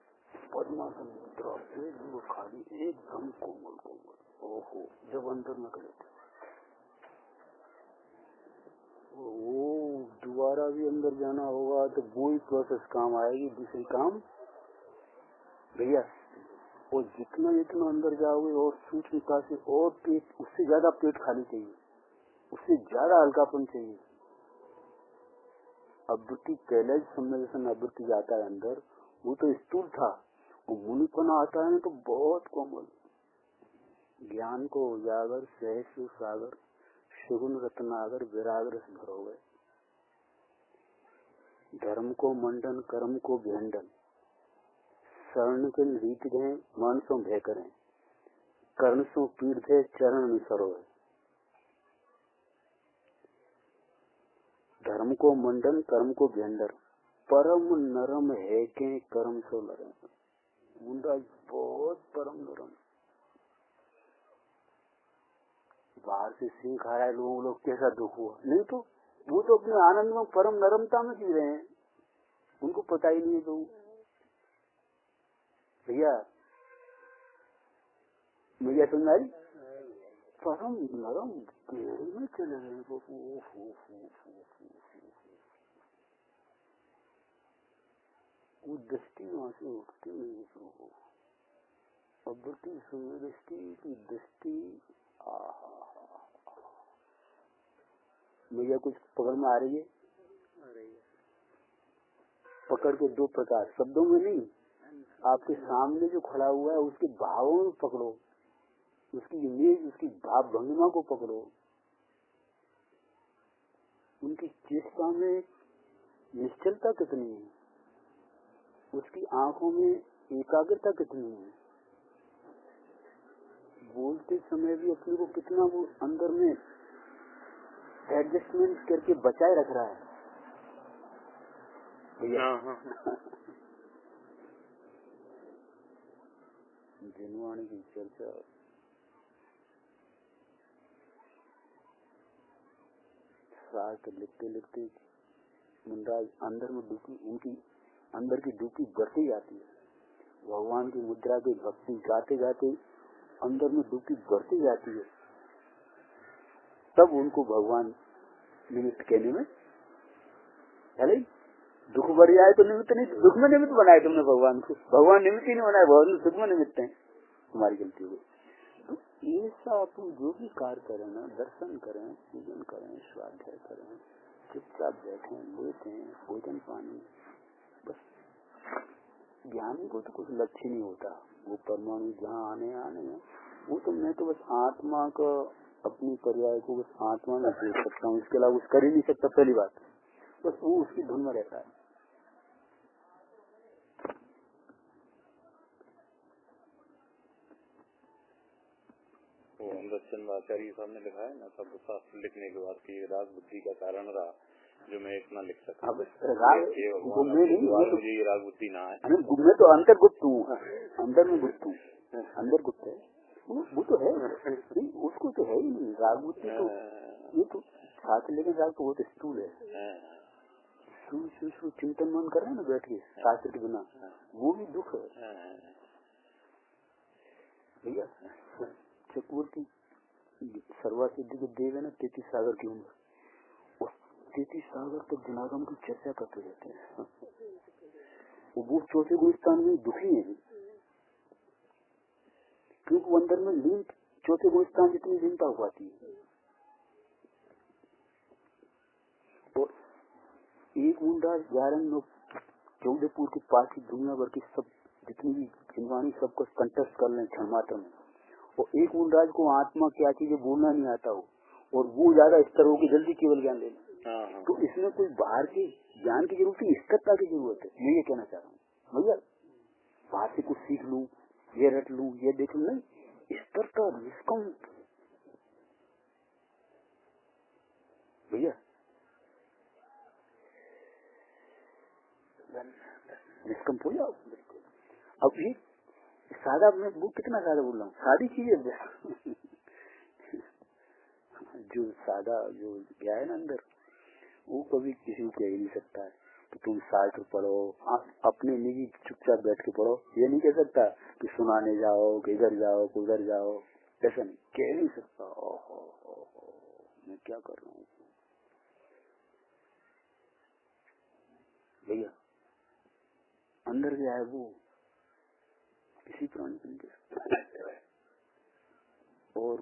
पद्मासन मुद्रा एक खाली एकदम कोमल कोमल। ओहो, जब अंदर में गए वो दोबारा भी अंदर जाना होगा तो वो ही प्रोसेस काम आएगी, दूसरी काम भैया। और जितना जितना अंदर जाओगे और सूक्ष्मता से और पेट, उससे ज्यादा पेट खाली चाहिए, उससे ज्यादा हल्कापन चाहिए। अवृत्ति पहले सम्मेलन अवृत्ति जाता है अंदर, वो तो स्थूल था, वो मुनिपना आता है तो बहुत कोमल। ज्ञान को उजागर सहसु सागर सुगुण रत्नागर विरागर से भरो गए। धर्म को मंडन कर्म को भेंडन, शरण के रीत गए मन सो भय करें, कर्ण सो पीड़ थे चरण में सरोए। धर्म को मंडन कर्म को भेंडर, परम नरम है के कर्म सो लरे। मुंडा बहुत परम नरम, बाहर से सिंह खा रहा है, लोग कैसा दुख हुआ, नहीं तो वो तो अपने आनंद में परम नरमता में जी रहे हैं, उनको पता ही नहीं है। तो भैया भैया सुन रही, परम नरम गहरे में चले गए। वो दृष्टि वहां से उठती नहीं शुरू हो, अवृत्ति सुदृष्टि की दृष्टि। भैया कुछ पकड़ में आ रही है? पकड़ के दो प्रकार, शब्दों में नहीं, आपके सामने जो खड़ा हुआ है उसके भावों में पकड़ो, उसकी इमेज, उसकी भाव भंगिमा को पकड़ो, उनकी चेष्टा में निश्चलता कितनी है, उसकी आंखों में एकाग्रता कितनी है, बोलते समय भी अपने को कितना वो अंदर में एडजस्टमेंट करके बचाए रख रहा है भैया। जिनवाणी की चर्चा साथ लिखते लिखते मुंडाज अंदर में डूबी, उनकी अंदर की डूबी बढ़ती जाती है। भगवान की मुद्रा की भक्ति गाते गाते अंदर में डूबी बढ़ती जाती है। तब उनको भगवान निमित्त कहने में, अरे दुख बढ़ जाए तो निमित्त नहीं, दुख में निमित्त बनाए तुमने भगवान को, भगवान निमित्त ही नहीं बनाए, भगवान सुख में निमित्त है, तुम्हारी गलती हुई। तो ऐसा अपन जो भी कार्य करें ना, दर्शन करें, पूजन करें, स्वाध्याय करें, चुपचाप बैठे, लेते हैं, भोजन पानी, बस ज्ञानी को तो कुछ लक्ष्य नहीं होता, वो परमाणु जहाँ आने हैं, वो तो मैं तो बस आत्मा का अपनी पर्याय को बस आत्मा में देख सकता हूँ, इसके अलावा कुछ कर ही नहीं सकता। पहली बात बस वो उसकी धुन में रहता है। चंद्राचार्य साहब ने लिखा है ना, सब शास्त्र लिखने के बाद की राग बुद्धि का कारण रहा जो मैं इतना लिख सकता हूँ। मुझे ये राग बुद्धि ना है, मैं तो अंतर गुप्त हूँ, अंदर में गुप्त हूँ, अंदर गुप्त है वो तो है, उसको तो है ही नहीं राग बुद्धि। तो ये तो साथ लेकिन राग तो बहुत स्थूल है, चिंतन मन कर रहे हैं ना बैठ के शास्त्र के बिना, वो भी दुख है भैया। चक्रवर्ती सर्वा सिद्धि के देव है ना, 33 सागर की उम्र, और 33 सागर तक गुणागम की चर्चा करते रहते हैं। वो चौथे गुणस्थान में दुखी है, क्योंकि वो अंदर में लीन, चौथे गुणस्थान जितनी लीनता हो पाती है। और एक मुंडा 11 के पास की दुनिया भर की सब जितनी भी जिनवाणी सबको कंटेस्ट कर लें क्षण मात्र में, और एक मुंडाज को आत्मा क्या चीज बोलना नहीं आता हो, और वो ज्यादा स्तर हो कि जल्दी केवल ज्ञान लेना। तो इसमें कोई बाहर के ज्ञान की जरूरत है, स्थिरता की जरूरत है। मैं ये कहना चाह रहा हूँ भैया, बाहर से कुछ सीख लूं, ये रट लूं, ये देख लूं, नहीं, स्थिरता निष्कम भैया, निष्कम हो जाओ। अब ये सादा, मैं वो कितना सादा बोल रहा हूँ, सादी चीज है जो सादा जो गया है ना अंदर, वो कभी किसी को कह ही नहीं सकता है। तो तुम शास्त्र पढ़ो, अपने निजी चुपचाप बैठ के पढ़ो। ये नहीं कह सकता कि सुनाने जाओ, कि इधर जाओ, कि उधर जाओ, ऐसा नहीं कह नहीं सकता। ओहो मैं क्या कर रहा हूँ भैया, अंदर गया है वो, किसी प्राणी को नहीं कह सकता। और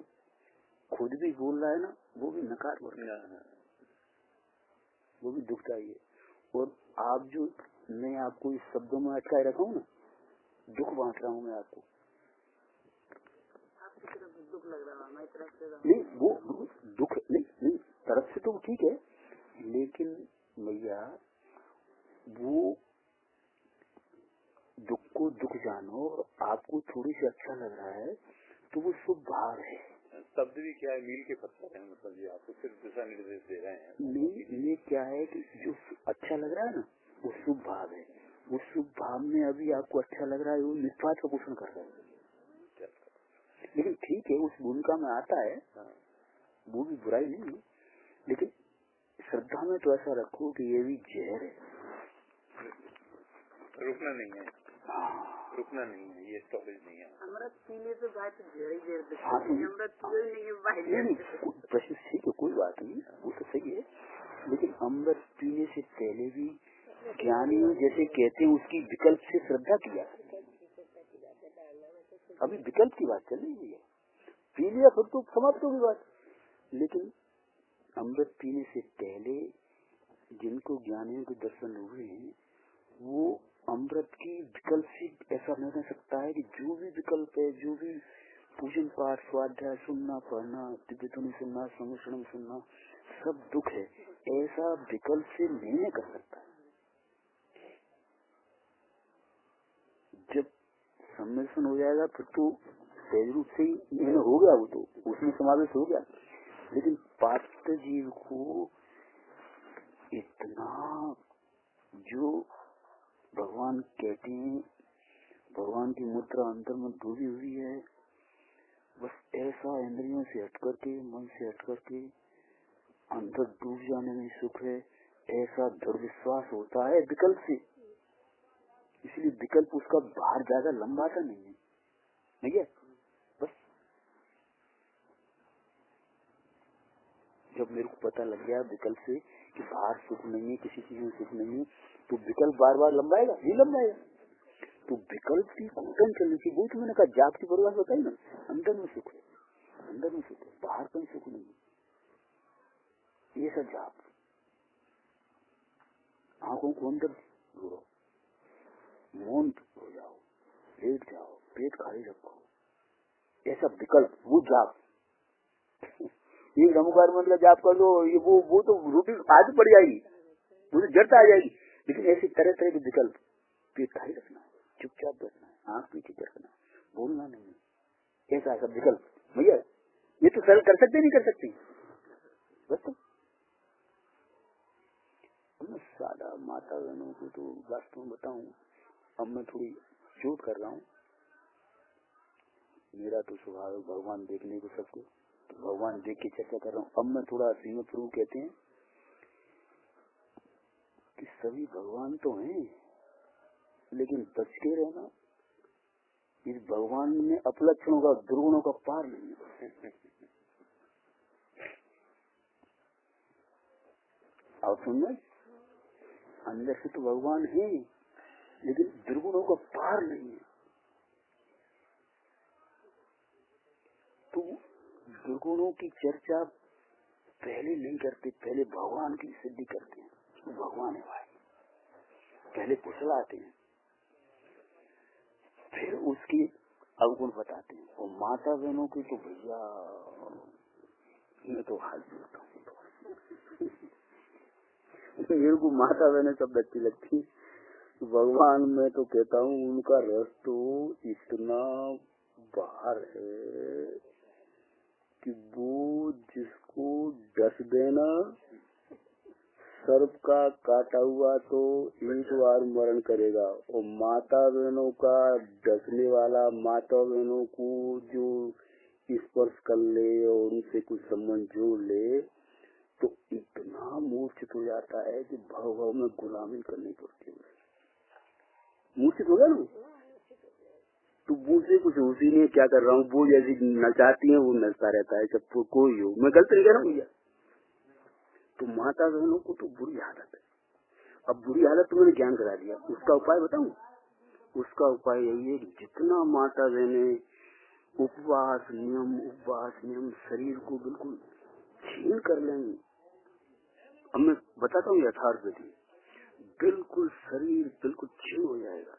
खुद भी बोल रहा है ना, वो भी नकार बोल रहा है, वो भी दुखदाई है। और आप जो मैं आपको इस शब्दों में अटकाए रखा हूँ ना, दुख बांट रहा हूँ मैं आपको। आपकी तरफ दुख लग रहा है, हमारी तरफ से नहीं, वो दुख नहीं तरफ से तो ठीक है, लेकिन भैया वो दुख को दुख जानो, आपको थोड़ी सी अच्छा लग रहा है तो वो शुभ भाव है। शब्द भी क्या है, मील के पत्थर है, मतलब ये आपको सिर्फ दिशा निर्देश दे रहे हैं। ये क्या है कि जो अच्छा लग रहा है ना, वो शुभ भाव है। वो शुभ भाव में अभी आपको अच्छा लग रहा है, वो निस्वार्थ का पोषण कर रहा है। लेकिन ठीक है, उस भूमिका में आता है, वो भी बुराई नहीं है, लेकिन श्रद्धा में तो ऐसा रखो कि ये भी जहर है, रुकना नहीं है, रुकना नहीं है, ये स्टॉपेज नहीं है। अमृत पीने तो बात अमृत नहीं है, प्रश्न ठीक है, कोई बात नहीं, वो तो सही है। लेकिन अमृत पीने से पहले भी ज्ञानी जैसे कहते हैं उसकी विकल्प से श्रद्धा किया। अभी विकल्प की बात चल रही है, पी लिया फिर तो समाप्त होगी बात। लेकिन अमृत पीने से पहले जिनको ज्ञानियों के दर्शन हुए हैं, वो अमृत की विकल्प से ऐसा नहीं रह सकता है कि जो भी विकल्प है, जो भी पूजन पाठ स्वाध्याय सुनना पढ़ना, दिव्य ध्वनि सुनना, सम्मिश्रण सुनना, सब दुख है, ऐसा विकल्प से नहीं कर सकता। जब सम्मिश्रण हो जाएगा फिर तो सहज रूप से ही हो गया, वो तो उसमें समावेश हो गया। लेकिन पात्र जीव को इतना जो भगवान कहते हैं, भगवान की मुद्रा अंतर में डूबी हुई है, बस ऐसा इंद्रियों से हटकर के, मन से हटकर के अंदर डूब जाने में सुख है, ऐसा दृढ़ विश्वास होता है विकल्प से। इसलिए विकल्प उसका बाहर ज्यादा लंबा सा नहीं है, नहीं है। बस जब मेरे को पता लग गया विकल्प से कि बाहर सुख नहीं है, किसी चीज में सुख नहीं है, तो विकल्प बार बार लंबाएगा, नहीं लंबाएगा। तो विकल्प की घुटन चलनी चाहिए। वो तो मैंने कहा जाप की परिभाषा बताई ना, अंदर में सुख है, अंदर में सुख है, बाहर कहीं सुख नहीं है। ये सब जाप, आंखों को अंदर जोड़ो, मौन हो जाओ, लेट जाओ, पेट खाली रखो, ऐसा विकल्प, वो जाप। ये नमोकार मतलब जाप कर लो, ये वो तो रोटी आज पड़ जाएगी, मुझे जड़ता आ जाएगी। लेकिन ऐसी तरह तरह के विकल्प, पेट खाली रखना है, चुपचाप बैठना है, आंख पीछे करना, बोलना नहीं है, ऐसा सब विकल्प। भैया ये तो सरल कर सकते नहीं कर सकते, बस तो मैं सादा माता बहनों को तो वास्तव में बताऊं, अब मैं थोड़ी चोट कर रहा हूँ। मेरा तो स्वभाव भगवान देखने को सबको, तो भगवान देख के चर्चा कर रहा हूँ। अब मैं थोड़ा श्रीमद प्रभु कहते हैं कि सभी भगवान तो हैं, लेकिन बच के रहना, इस भगवान में अपलक्षणों का, दुर्गुणों का पार नहीं है। आप सुनना, अंदर से तो भगवान है, लेकिन दुर्गुणों का पार नहीं है। तो दुर्गुणों की चर्चा पहले नहीं करते, पहले भगवान की सिद्धि करते हैं। तो भगवान है भाई, पहले फुसलाते हैं, फिर उसकी अवगुण बताते हैं। और माता बहनों की तो भैया मैं तो हाल जोड़ता हूँ, मेरे को माता बहने सब अच्छी लगती। भगवान मैं तो कहता हूँ उनका रस तो इतना बाहर है कि वो जिसको डस देना, सर्प का काटा हुआ तो एक बार मरण करेगा। और माता बहनों का डसने वाला, माता बहनों को जो स्पर्श कर ले और उनसे कुछ संबंध जोड़ ले, तो इतना मूर्छित हो जाता है कि भाव में गुलामी करनी पड़ती है। मूर्छित हो गया ना, तो मुझे कुछ होती नहीं क्या कर रहा हूँ, वो जैसी नचाती है वो नचता रहता है, जब कोई हो। मैं गलत नहीं कह रहा हूँ भैया। तो माता बहनों को तो बुरी हालत है। अब बुरी हालत तो मैंने ज्ञान करा दिया, उसका उपाय बताऊं? उसका उपाय यही है कि जितना माता बहने उपवास नियम शरीर को बिल्कुल छीन कर लेंगे। अब मैं बताता हूँ यथार्थ विधि, बिल्कुल शरीर बिल्कुल छीन हो जाएगा,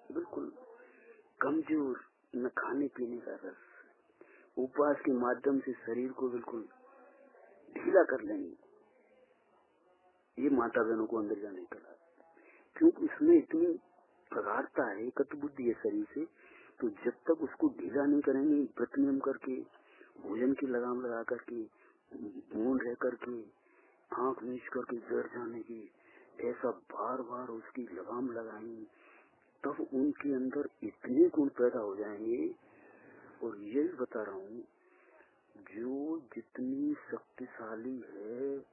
बिल्कुल कमजोर, न खाने पीने का रस, उपवास के माध्यम से शरीर को बिल्कुल ढीला कर लेंगे। ये माता बहनों को अंदर जाने का, क्योंकि इसमें इतनी प्रगाढ़ता है, कट बुद्धि है शरीर से। तो जब तक उसको ढीला नहीं करेंगे, व्रत नियम करके, भोजन की लगाम लगा करके, मौन रह करके, आंख मीच करके जड़ जाने की, ऐसा बार बार उसकी लगाम लगाएंगे, तब उनके अंदर इतने गुण पैदा हो जाएंगे। और यही बता रहा हूँ, जो जितनी शक्तिशाली है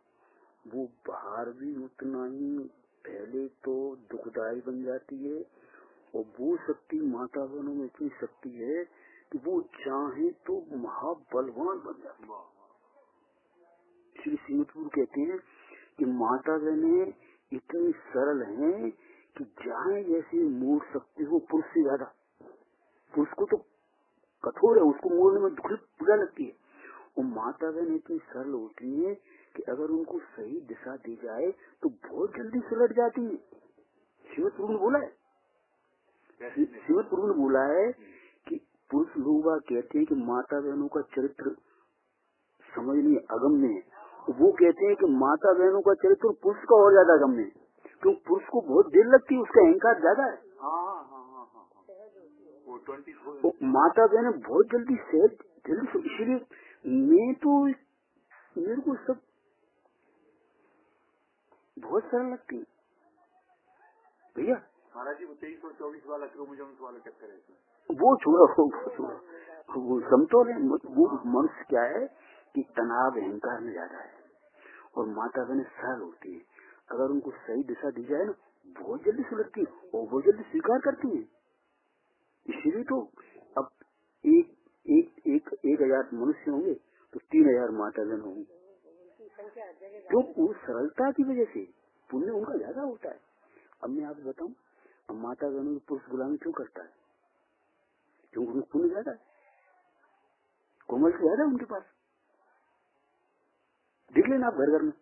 वो बाहर भी उतना ही पहले तो दुखदायी बन जाती है। और वो शक्ति माता बहनों में इतनी शक्ति है कि वो चाहे तो महाबलवान बन जाती है। श्री सीमतपुर कहते हैं कि माता बहनें इतनी सरल हैं कि जहाँ जैसे मोड़ सकते हो पुरुष से ज्यादा। पुरुष को तो कठोर है, उसको मोड़ने में बुरा लगती है। और माता बहन इतनी सरल होती है कि अगर उनको सही दिशा दी जाए तो बहुत जल्दी सुलझ जाती है। शिवपुर ने बोला है, शिवपुर ने बोला है कि पुरुष लोग कहते हैं कि माता बहनों का चरित्र समझने अगम्य है। वो कहते हैं कि माता बहनों का चरित्र पुरुष का और ज्यादा अगम्य है, क्योंकि पुरुष को बहुत देर लगती है, उसका अहंकार ज्यादा है। वो माता बहन बहुत जल्दी सहज जल्दी, इसलिए मैं तो मेरे को सब बहुत सरल लगती है भैया। महाराज जी वो 23 और 24 वाला क्रोमोसोम्स वाला चक्कर है, वो छोड़ो, वो समतोल है। वो मनुष्य क्या है कि तनाव अहंकार में ज्यादा है, और माता बहन सरल होती है। अगर उनको सही दिशा दी जाए ना, बहुत जल्दी सुलझती है और बहुत जल्दी स्वीकार करती है। इसलिए तो अब एक 1000 मनुष्य होंगे तो 3000 माता बहन होंगी, क्योंकि उस सरलता की वजह से पुण्य उनका ज्यादा होता है। अब मैं आपको बताऊं, अब माता बहनों की पुरुष गुलामी क्यों करता है? क्योंकि उनका पुण्य ज्यादा है, कोमल से ज्यादा उनके पास। देख लेना आप घर में,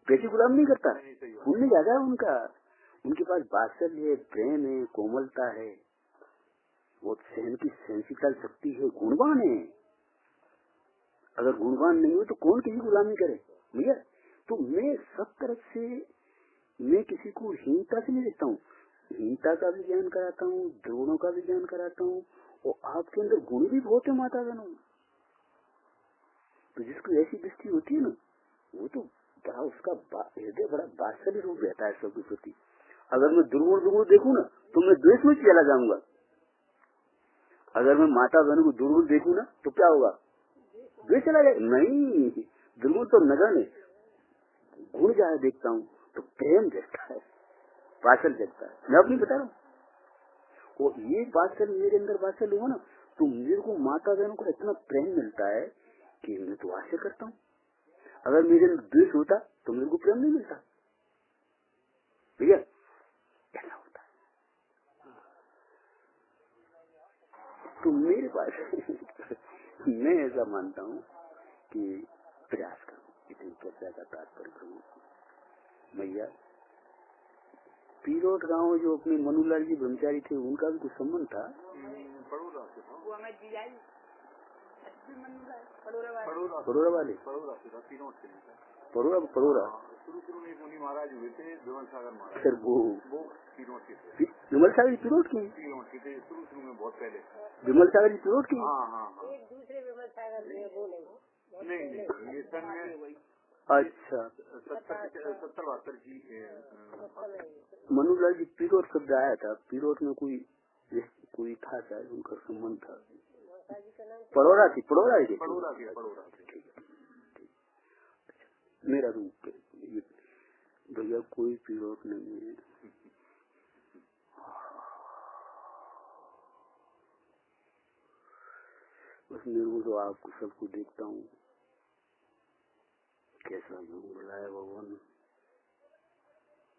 पैसे गुलाम नहीं करता, पुण्य ज्यादा है उनका। उनके पास वात्सल्य है, प्रेम है, कोमलता है, वो सहन की सहनशीलता शक्ति है, गुणवान है। अगर गुणवान नहीं हो तो कौन किसी गुलामी करे भैया। तो मैं सब तरफ से मैं किसी को हीनता से नहीं देखता हूँ, हीनता का भी ज्ञान कराता हूँ, द्रोणों का भी ज्ञान कराता हूँ। और आपके अंदर गुण भी बहुत है माता बहनों, तो जिसको ऐसी दृष्टि होती है ना, वो तो बड़ा उसका हृदय बड़ा वात्सल्य रूप रहता है सबके प्रति। अगर मैं दुर्गुण देखूं ना तो मैं द्वेष में चला जाऊंगा। अगर मैं माता बहन को दुर्गुण देखूं ना तो क्या होगा? द्वेष चला जाएगा। नहीं, दुर्गुण तो नगर में, गुण ज्यादा देखता हूँ तो प्रेम देखता है, वात्सल्य देखता है। मैं अपनी बता रहा हूँ, और ये वात्सल्य मेरे अंदर वात्सल्य हो ना तो मेरे को माता बहनों का इतना प्रेम मिलता है कि मैं तो आशा करता हूँ। अगर मेरे अंदर द्वेष होता तो मेरे को प्रेम नहीं मिलता भैया। ऐसा होता है। तो मेरे पास मैं ऐसा मानता हूँ कि प्रयास करूँ, इतनी चर्चा का तात्पर्य करूँ। भैया पीरोट गांव जो अपने मनुलाल जी ब्रह्मचारी थे, उनका भी कुछ संबंध था। परोरा वाले परोरा शुरू में मुनि महाराज हुए थे, विमल सागर महाराज। सर वो पीरोट के थे। विमल सागर जी पीरोट के थे शुरू में, बहुत पहले। विमल सागर जी पीरोट के। हाँ। एक दूसरे विमल सागर नहीं, ये सन में। अच्छा 70-72 की मनुलाल जी पीरोट शब्द आया था। पीरोट में कोई था शायद, उनका संबंध था। पड़ोरा थी। पड़ोरा। मेरा रूप है भैया, कोई पीड़क नहीं है। बस मेरे को तो आपको सबको देखता हूँ, कैसा योग बुलाया भगवान,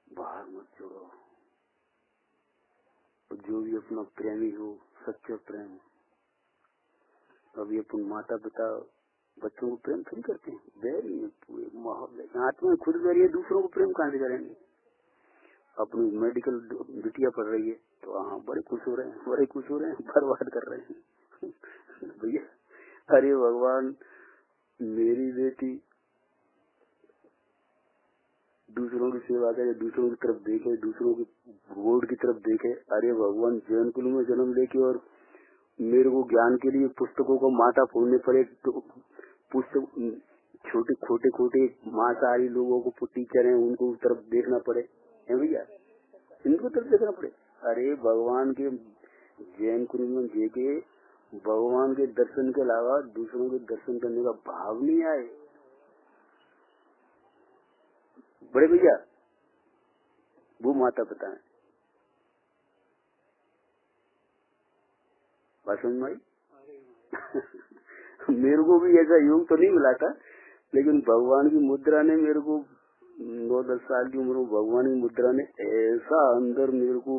बाहर मत छोड़ो। जो भी अपना प्रेमी हो, सच्चा प्रेम। अभी अपन माता पिता बच्चों को प्रेम थोड़ी करते हैं, बैरी में पूरे माहौल आत्मा खुद बैरी है, दूसरों को प्रेम कहाँ से करेंगे। अपनी मेडिकल बिटिया पढ़ रही है तो हाँ बड़े खुश हो रहे हैं, बड़े खुश हो रहे हैं, बर्बाद कर रहे हैं भैया। अरे भगवान, मेरी बेटी दूसरों की सेवा करे, दूसरों की तरफ देखे, दूसरों की रोड की तरफ देखे। अरे भगवान, जैन कुल में जन्म लेके और मेरे को ज्ञान के लिए पुस्तकों को माथा फोड़ने पड़े, तो पुस्तक छोटे खोटे खोटे मांसाहारी लोगों को टीचर हैं उनको तरफ देखना पड़े है भैया, इनको तरफ देखना पड़े। अरे भगवान के जैन कुल में जेके भगवान के दर्शन के अलावा दूसरों के दर्शन करने का भाव नहीं आए। बड़े भैया वो माता पिता है, बात समझ में आई? मेरे को भी ऐसा योग तो नहीं मिला था, लेकिन भगवान की मुद्रा ने मेरे को 9-10 साल की उम्र में भगवान की मुद्रा ने ऐसा अंदर मेरे को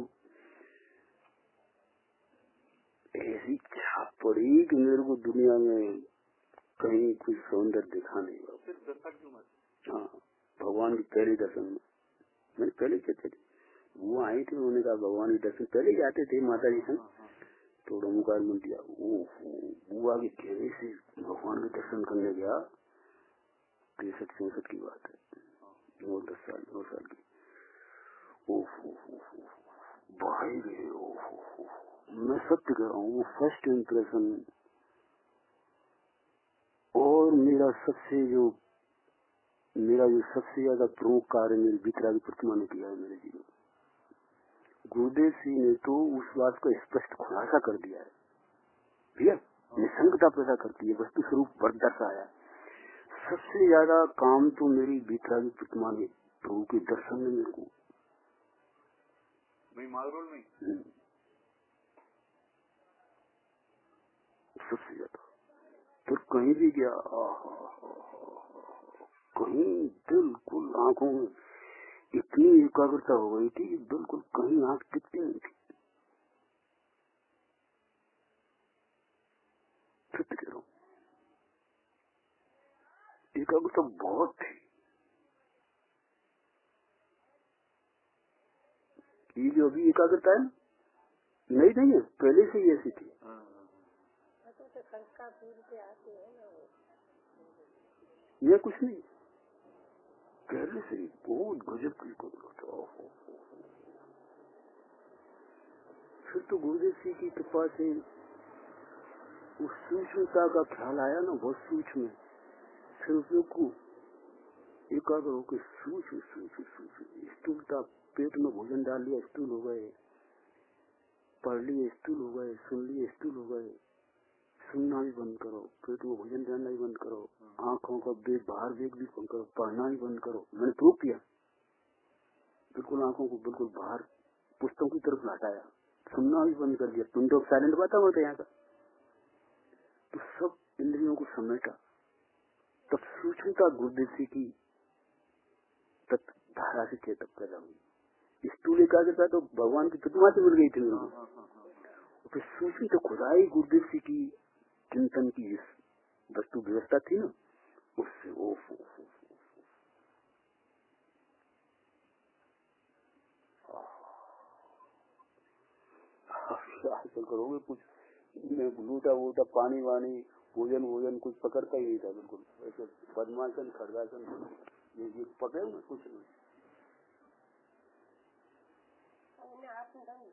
ऐसी छाप पड़ी कि मेरे को दुनिया में कहीं कुछ सौंदर्य दिखा नहीं। हाँ, भगवान की पहले दर्शन में मैंने पहले चर्चा की, वो आई थी, उन्होंने कहा भगवान के दर्शन पहले जाते थे माता जी से, तो नमस्कार मिल दिया। वो आगे कहने से भगवान के दर्शन करने गया, 63-64 की बात है, 9 साल की। भाई रे, मैं सत्य कह रहा हूँ, वो फर्स्ट इम्प्रेशन और मेरा जो सबसे ज्यादा प्रमुख कार्य मेरी वितरा की प्रतिमा ने किया है मेरे जीवन। गुरुदेव सिंह ने तो उस बात को स्पष्ट खुलासा कर दिया है भैया, निसंगता पैदा करती है, वस्तु स्वरूप पर दर्शाया। सबसे ज्यादा काम तो मेरी वितरा की प्रतिमा ने, प्रभु के दर्शन में मेरे को सबसे ज्यादा। तो कहीं भी गया, कहीं बिल्कुल आंखों में इतनी एकाग्रता हो गई थी, बिल्कुल कहीं आंख टिकती नहीं थी। सत्य कह रहा हूँ, एकाग्रता बहुत थी। ये जो अभी एकाग्रता है नहीं है, पहले से ही ऐसी थी। ये कुछ नहीं, पहले से ही बहुत गजब की एकाग्रता। फिर तो गुरुदेव सिंह की कृपा से उस सूक्ष्मता का ख्याल आया ना, बहुत सूक्ष्म। फिर उसको एकाग्र होकर सूक्ष्म स्थूलता, पेट में भोजन डाल लिया, स्थूल हो गए, पढ़ लिए स्थूल हो गए, सुन लिए स्थूल हो गए। सुनना भी बंद करो, पेट में भोजन डालना भी बंद करो, आंखों का बाहर वेग भी बंद करो, पढ़ना भी बंद करो। मैंने प्रूव किया, बिल्कुल आंखों को बिल्कुल बाहर पुस्तकों की तरफ हटाया, सुनना भी बंद कर दिया। तुम तो साइलेंट बात होता यहाँ का, तो सब इंद्रियों को समेटा। तब सूक्ष्मता गुरुदेव सिंह की धारा से चेतक पैदा हुई। स्थूल एकाग्रता तो भगवान की प्रतिमा से मिल गई थी मेरे को। फिर सूक्ष्म तो खुदाई गुरुदेव सिंह की चिंतन की वस्तु व्यवस्था थी ना, उससे हासिल करोगे कुछ। मैं लूटा वूटा पानी वानी भोजन कुछ पकड़ता ही नहीं था, बिल्कुल ऐसे पद्मासन खड़गासन ये पकड़े में कुछ नहीं।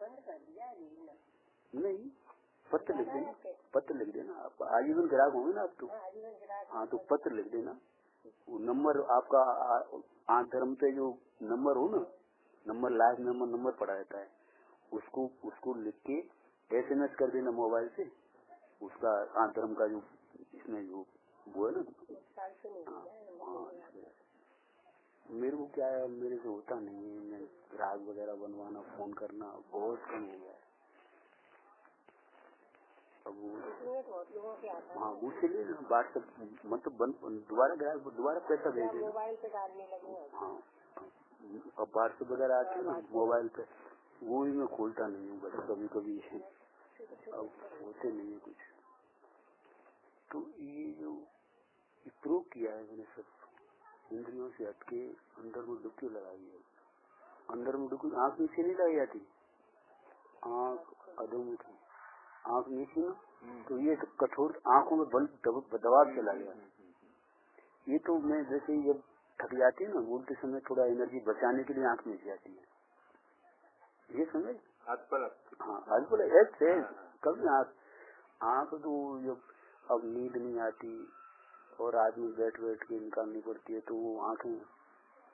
बंद कर दिया नहीं, पत्र लिख देना आप आजीवन ग्राहक होंगे ना आप तो। हाँ, तो पत्र लिख देना, वो नंबर आपका आठ धर्म पे जो नंबर हो ना, नंबर लाइव नंबर पड़ा रहता है, उसको लिख के SMS कर देना मोबाइल से। उसका आठ धर्म का जो इसमें जो वो है ना, मेरे को क्या है, मेरे से होता नहीं है, मैं राग वगैरह बनवाना, फोन करना बहुत कम हो गया है। अब हाँ उससे लिए व्हाट्सएप मतलब दोबारा पैसा भेज देना, मोबाइल पे डालने लगे। हाँ अब व्हाट्सएप वगैरह आती है ना मोबाइल पे, वो ही मैं खोलता नहीं हूँ बस कभी कभी है, अब होते नहीं है कुछ। तो ये जो प्रूव किया है मैंने सब इंद्रियों से हटके अंदर में डुबकी लगाई है। अंदर में डुबकी आँख नीचे नहीं लगाई जाती, आँख अधोमुखी, आँख नीचे ना, तो ये तो कठोर आँखों में बल दबाव चला गया। ये तो मैं जैसे ही जब थक जाती है ना बोलते समय थोड़ा एनर्जी बचाने के लिए आँख नीचे जाती है, ये समझ। हाँ आज बोला ऐसे कभी आँख तो जब अब नींद नहीं आती और आदमी बैठ के निकालनी पड़ती है तो वो आँखें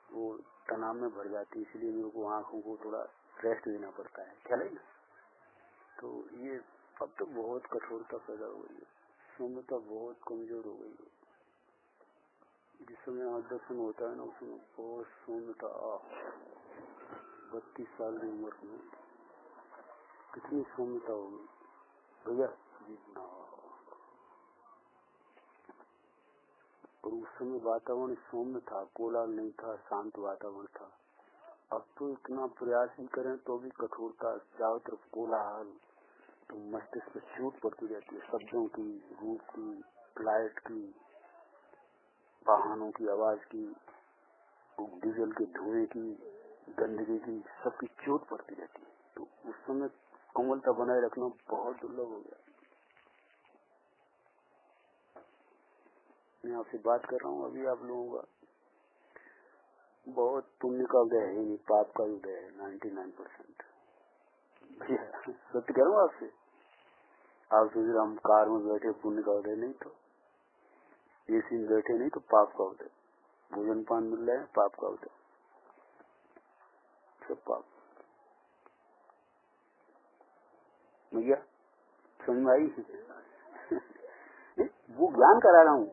वो तनाव में भर जाती है, इसलिए मेरे को आँखों को थोड़ा रेस्ट देना पड़ता है, ख्याल है ना। तो ये अब तो बहुत कठोरता पैदा हो गई है, सौम्यता बहुत कमजोर हो गई है। जिस समय दर्शन होता है ना उसमें बहुत सौम्यता, 32 साल की उम्र में कितनी सौम्यता होगी भैया। और उस समय वातावरण सौम्य था, कोलाहल नहीं था, शांत वातावरण था। अब तो इतना प्रयास ही करें तो भी कठोरता, चारों तरफ कोलाहल, तो मस्तिष्क पर चोट पड़ती रहती है, शब्दों की, रूप की, लाइट की, वाहनों की आवाज की, डीजल के धुएं की, गंदगी की, सबकी चोट पड़ती रहती है। तो उस समय कोमलता बनाए रखना बहुत दुर्लभ हो गया। मैं आपसे बात कर रहा हूँ अभी, आप लोगों का बहुत पुण्य का उदय है, नहीं पाप का उदय है 99%। सत्य कह रहा हूँ आपसे। आप सोच रहे हम कार में बैठे पुण्य का उदय, नहीं तो एसी में बैठे नहीं तो पाप का उदय, भोजन पान मिल रहा है पाप का उदय, सब पाप। भैया समझ में आई? वो ज्ञान करा रहा हूँ,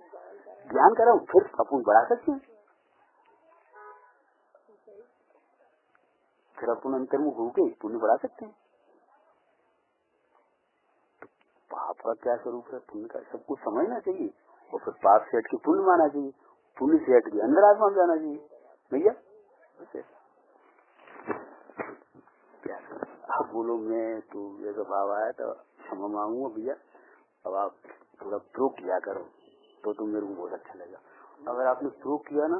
ज्ञान करा हूँ, फिर अपन बढ़ा सकते हैं, फिर अपन अंतर में होके पुण्य बढ़ा सकते हैं। तो पाप का क्या स्वरूप है, पुण्य का सबको समझना चाहिए, और फिर पाप से हट के पुण्य माना चाहिए, पुण्य से हट के अंदर आत्मा में जाना चाहिए। भैया क्या आप बोलो, मैं तो जैसा भाव आया तो क्षमा मांगूंगा भैया। अब आप थोड़ा प्रूव किया करो तो मेरे को बहुत अच्छा लगेगा। अगर आपने प्रूव किया ना,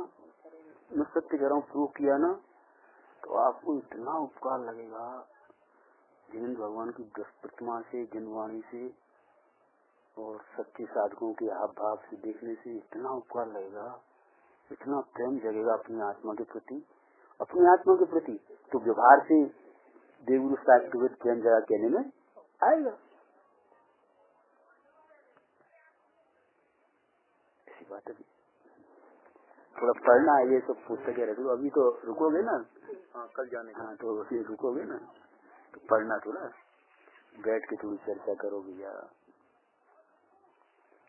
मैं सत्य कह रहा हूँ, प्रूव किया ना तो आपको इतना उपकार लगेगा, जिन भगवान की 10 प्रतिमा से, जिनवाणी से और सच्चे साधकों के हाव भाव से देखने से इतना उपकार लगेगा, इतना प्रेम जगेगा अपनी आत्मा के प्रति, अपनी आत्मा के प्रति। तो व्यवहार से देवगुरु साहब के प्रति प्रेम जगह कहने में आएगा। ऐसी बात है, थोड़ा पढ़ना है, ये सब पुस्तकें रख लो, अभी तो रुकोगे ना। हाँ कल जाने का। हाँ तो अभी रुकोगे ना तो पढ़ना, थोड़ा बैठ के थोड़ी चर्चा करो भैया।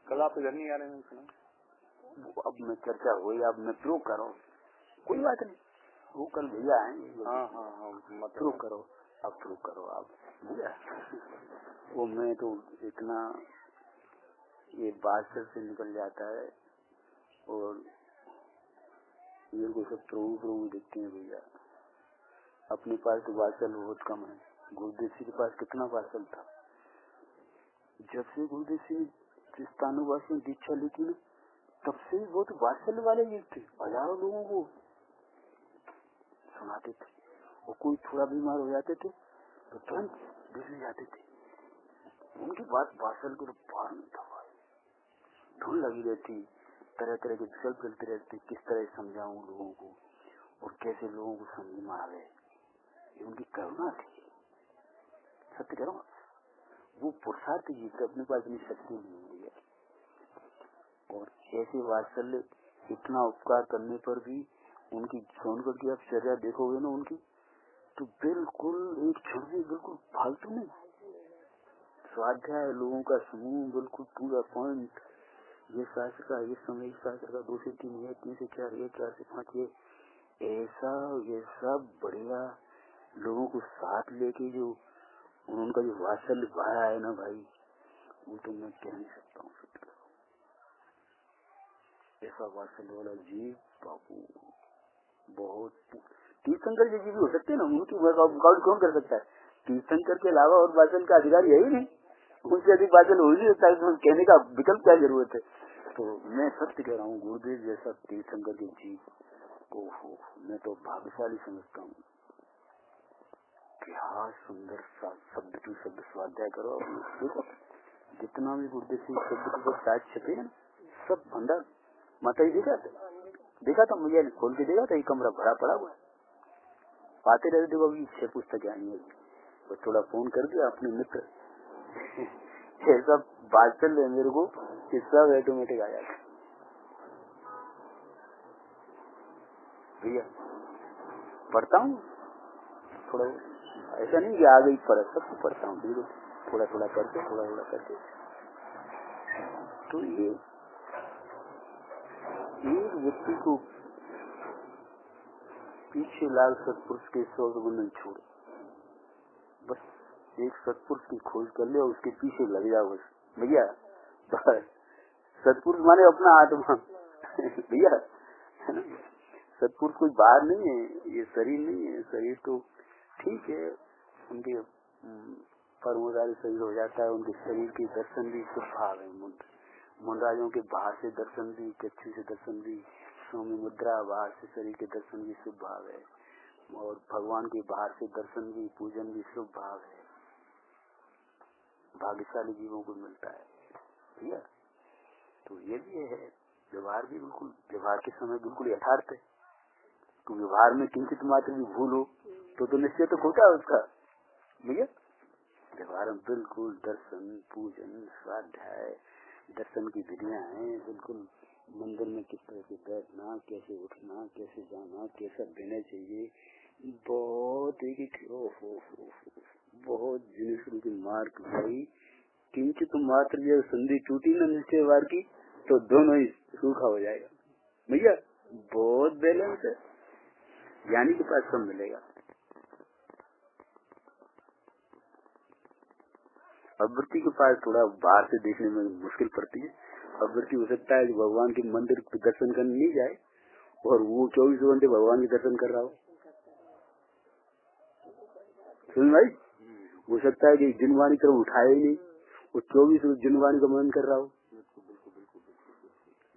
कल आप इधर नहीं आ रहे हैं? अब मैं चर्चा हुई, अब मैं प्रूव करो, कोई बात नहीं, वो कल भैया आएंगे। हाँ प्रूव करो, अब प्रूव करो आप भैया। वो मैं तो इतना ये बात से निकल जाता है और मेरे को सब प्रभु दिखते हैं भैया। अपने पास तो वात्सल बहुत कम है, गुरुदेव जी के पास कितना वात्सल था। जब से गुरुदेव जी ने स्थानुवासी में दीक्षा ली थी ना, तब से बहुत वात्सल्य वाले जीव थे, हजारों लोगों को सुनाते थे। वो कोई थोड़ा बीमार हो जाते थे तो तुरंत देखने जाते थे। उनकी बात वात्सल्य को पार नहीं था, धुन लगी रहती, तरह तरह के विकल्प चलते रहते, किस तरह समझाऊं लोगों को और कैसे लोगों को समझ में आवे, ये उनकी करुणा थी। सत्य कह रहा हूँ, वो पुरुषार्थ जी थे, अपने पास इतनी शक्ति नहीं हुई है। और ऐसे वात्सल्य, इतना उपकार करने पर भी उनकी सोनगढ़ की आप चर्या देखोगे ना उनकी, तो बिल्कुल एक क्षण में बिल्कुल फालतू नहीं, स्वाध्याय लोगों का समूह बिल्कुल पूरा पॉइंट, ये शास्त्र का, ये समय शास्त्र का 2 से 3, ये 3 से 4, ये 4 से 5, ये ऐसा ये सब बढ़िया लोगों को साथ लेके जो उनका जो वात्सल्य भाया है ना भाई, वो तो मैं कह नहीं सकता हूँ। ऐसा वात्सल्य वाला जीव बापू बहुत। तीर्थंकर जी भी हो सकते हैं ना, उनकी मुकाबला कौन कर सकता है? तीर्थंकर के अलावा और वात्सल्य का अधिकारी है ही नहीं, उनसे अधिक वात्सल्य हो ही नहीं सकता है, तो कहने का विकल्प क्या जरूरत है? तो मैं सत्य कह रहा हूँ, गुरुदेव जैसा तीर्थंकर के जीव को मैं तो भाग्यशाली समझता हूँ। क्या सुंदर शब्द टू शब्द स्वाध्याय करो। देखो जितना भी गुरुदेव से शब्द टू शब्द शायद छपे हैं सब भंडार माता ही देखा था मुझे, खोल के देखा था, ये कमरा भरा पड़ा हुआ है, पाते रहते। देखो अभी 6 पुस्तकें आई है, तो थोड़ा फोन कर दिया अपने मित्र ये सब बात चल रहे मेरे को, सब ऑटोमेटिक आ जाता भैया। पढ़ता हूँ थोड़ा, ऐसा नहीं कि आ गई पर सबको पढ़ता हूँ धीरे, थोड़ा थोड़ा करके। तो ये एक व्यक्ति को पीछे लाल सत्पुरुष के 100 बंधन छोड़, बस एक सत्पुरुष की खोज कर ले और उसके पीछे लग जाओ बस भैया। सत्पुरुष माने अपना आत्मा भैया, है ना? सत्पुरुष कोई बाहर नहीं है, ये शरीर नहीं है। शरीर तो ठीक है, उनके परमोदारी शरीर हो जाता है, उनके शरीर के दर्शन भी शुभ भाव है। मुंडराजों के बाहर से दर्शन भी, कच्छु से दर्शन भी, स्वामी मुद्रा बाहर से शरीर के दर्शन भी शुभ भाव है, और भगवान के बाहर से दर्शन भी, पूजन भी शुभ भाव है। भाग्यशाली जीवों को मिलता है भैया। तो ये भी है, व्यवहार भी बिल्कुल, व्यवहार के समय बिल्कुल यथार्थ है। तो व्यवहार में किंचित मात्र भी भूल हो तो निश्चय तो खोटा है उसका भैया। व्यवहार में बिल्कुल दर्शन, पूजन, स्वाध्याय, दर्शन की विधियां हैं बिल्कुल। मंदिर में किस तरह से बैठना, कैसे उठना, कैसे जाना, कैसा देना चाहिए, बहुत एक बहुत जिनिस की मार्क भाई। किंचित मात्र जब संधि टूटी ना निश्चय वार की, तो दोनों ही सूखा हो जाएगा भैया। बहुत बैलेंस है, ज्ञानी के पास सब मिलेगा। अवृत्ति के पास थोड़ा बाहर से देखने में मुश्किल पड़ती है। अवृत्ति हो सकता है कि भगवान के मंदिर के दर्शन करने नहीं जाए और वो 24 घंटे भगवान के दर्शन कर रहा हो। सुन भाई, हो सकता है कि जिनवाणी तरफ उठाए ही नहीं, वो 24 जिनवाणी का मन कर रहा हो।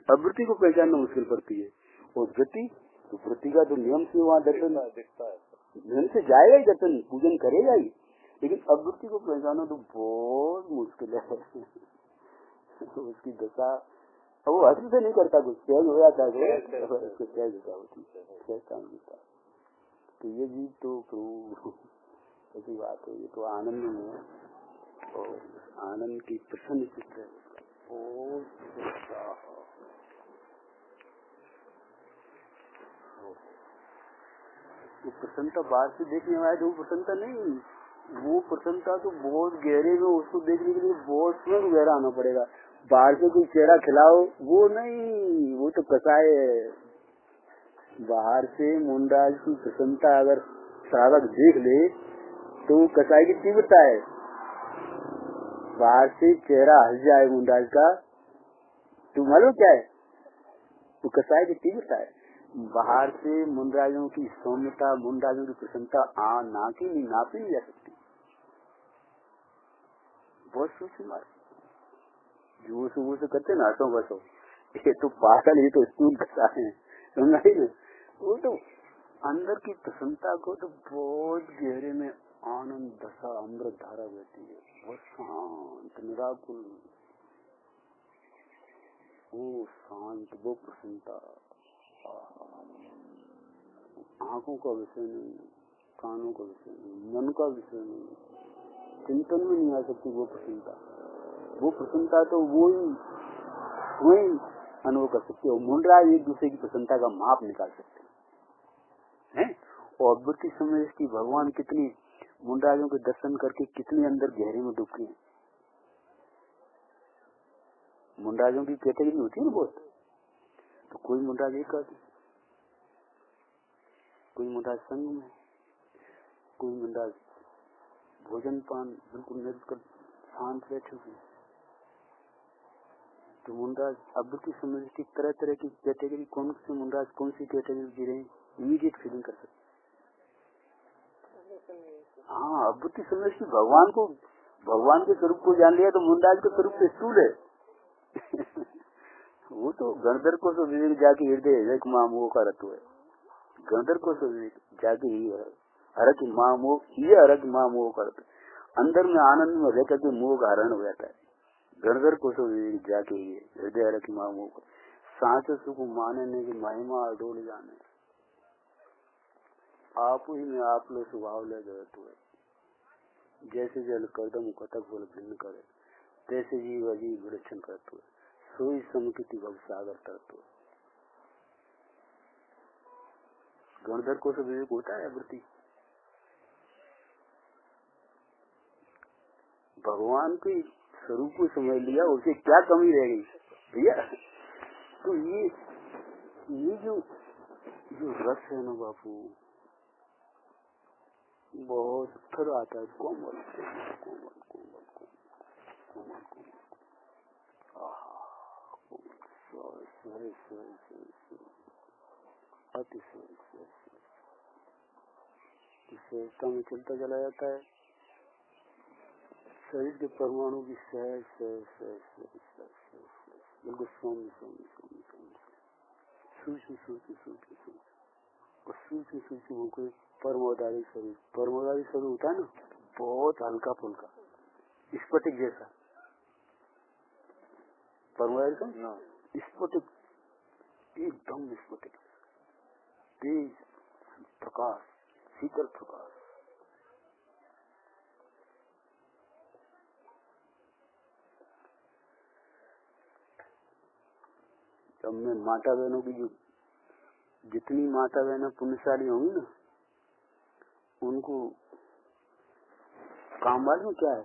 अवृत्ति को पहचानना मुश्किल पड़ती है। और वृत्ति, तो वृत्ति का तो नियम से वहाँ दर्शन दिखता है, नियम से जाएगा ही, दर्शन पूजन करेगा ही, लेकिन अवृत्ति को पहचाना तो बहुत मुश्किल है। उसकी दशा वो हद से नहीं करता, कुछ सहज हो जाता है, सहज होती है। तो ये भी तो ऐसी बात है, ये तो आनंद में है, और आनंद की प्रसन्न चित्र है। वो प्रसन्नता बाहर से देखने वाले, वो प्रसन्नता नहीं, वो प्रसन्नता तो बहुत गहरे में, उसको देखने के लिए बहुत स्वयं गहरा आना पड़ेगा। बाहर से कोई चेहरा खिलाओ वो नहीं, वो तो कसाय है। बाहर से मुंडाज की प्रसन्नता अगर श्रावक देख ले तो कसाई की तीव्रता है। बाहर से चेहरा हंस जाए मुंडाज का, तो मालूम क्या है, वो कसाई की तीव्रता है। बाहर से मुंडराजों की सौम्यता, मुंडराजों की प्रसन्नता नापी नहीं जा सकती। बहुत सूक्ष्म बात, जो सुबह से करते ना तो बस हो, ये तो पागल, ये तो स्कूल कसा है, समझा ही नहीं। वो तो अंदर की प्रसन्नता को तो बहुत गहरे में आनंद दशा अमृत धारा बहती है, बहुत शांत निराकुल, वो शांत, वो प्रसन्नता आंखों का विषय नहीं, कानों का विषय नहीं, मन का विषय नहीं, चिंतन में नहीं आ सकती वो प्रसन्नता। वो प्रसन्नता तो वही अनुभव कर सकते हो। मुंडराज एक दूसरे की प्रसन्नता का माप निकाल सकते हैं। और अद्भुत समझ की भगवान कितनी मुंडराजों के दर्शन करके कितने अंदर गहरे में डूबते हैं। मुंडराजों की कैटेगरी होती है ना बहुत, तो कोई मुंडराज एक कोई मुंडाज संग में, कोई मुंडाज भोजन पान बिल्कुल निरकर शांत बैठे हुए। तो मुंडाज अब की समझ की तरह तरह की कैटेगरी, कौन से मुंडाज कौन सी कैटेगरी जी रहे इमीडिएट फीलिंग कर सकते। हाँ, अब की समझ की भगवान के स्वरूप को जान लिया तो मुंडाज के स्वरूप से स्थूल है। वो तो गणधर को तो विवेक जाके हृदय एक मामोह का रत्व है। गणधर को तो विवेक जाके ही है हरक मामोह, ये हरक मामोह का रत्व। अंदर में आनंद में रह करके मोह का हरण हो जाता है। गणधर को तो विवेक जाके ही है हृदय हरक मामोह का। सांच सुख माने ने की महिमा अडोल जाने, आप ही में आप लो स्वभाव ले गए तो जैसे जल करदम कटक बोल भिन्न करे, तैसे जीव अजीब विलक्षण करते हुए सोई समुचित भव सागर तरतो। गणधर को तो विवेक होता है वृत्ति। भगवान के स्वरूप को समझ लिया, उसे क्या कमी रह गई भैया। तो ये जो रस है ना बापू, बहुत स्थिर आता है, कोमल कोमल कोमल कोमल कोमल सहजता में चलता चला जाता है। शरीर के परमाणु की सहज सहज सहज सहज सहज बिल्कुल सौम्य सौम्य सौम्य सौम्य सूक्ष्म सूक्ष्म सूक्ष्म सूक्ष्म और सूक्ष्म सूक्ष्म होकर परमोदारी शरीर होता है ना, बहुत हल्का फुल्का स्फटिक जैसा। परमोदारी का स्फटिक, एकदम स्फटिक, तेज प्रकाश, शीतल प्रकाश। जब मैं माता बहनों की जितनी माता बहनें पुण्यशाली होंगी ना, उनको काम मालूम क्या है?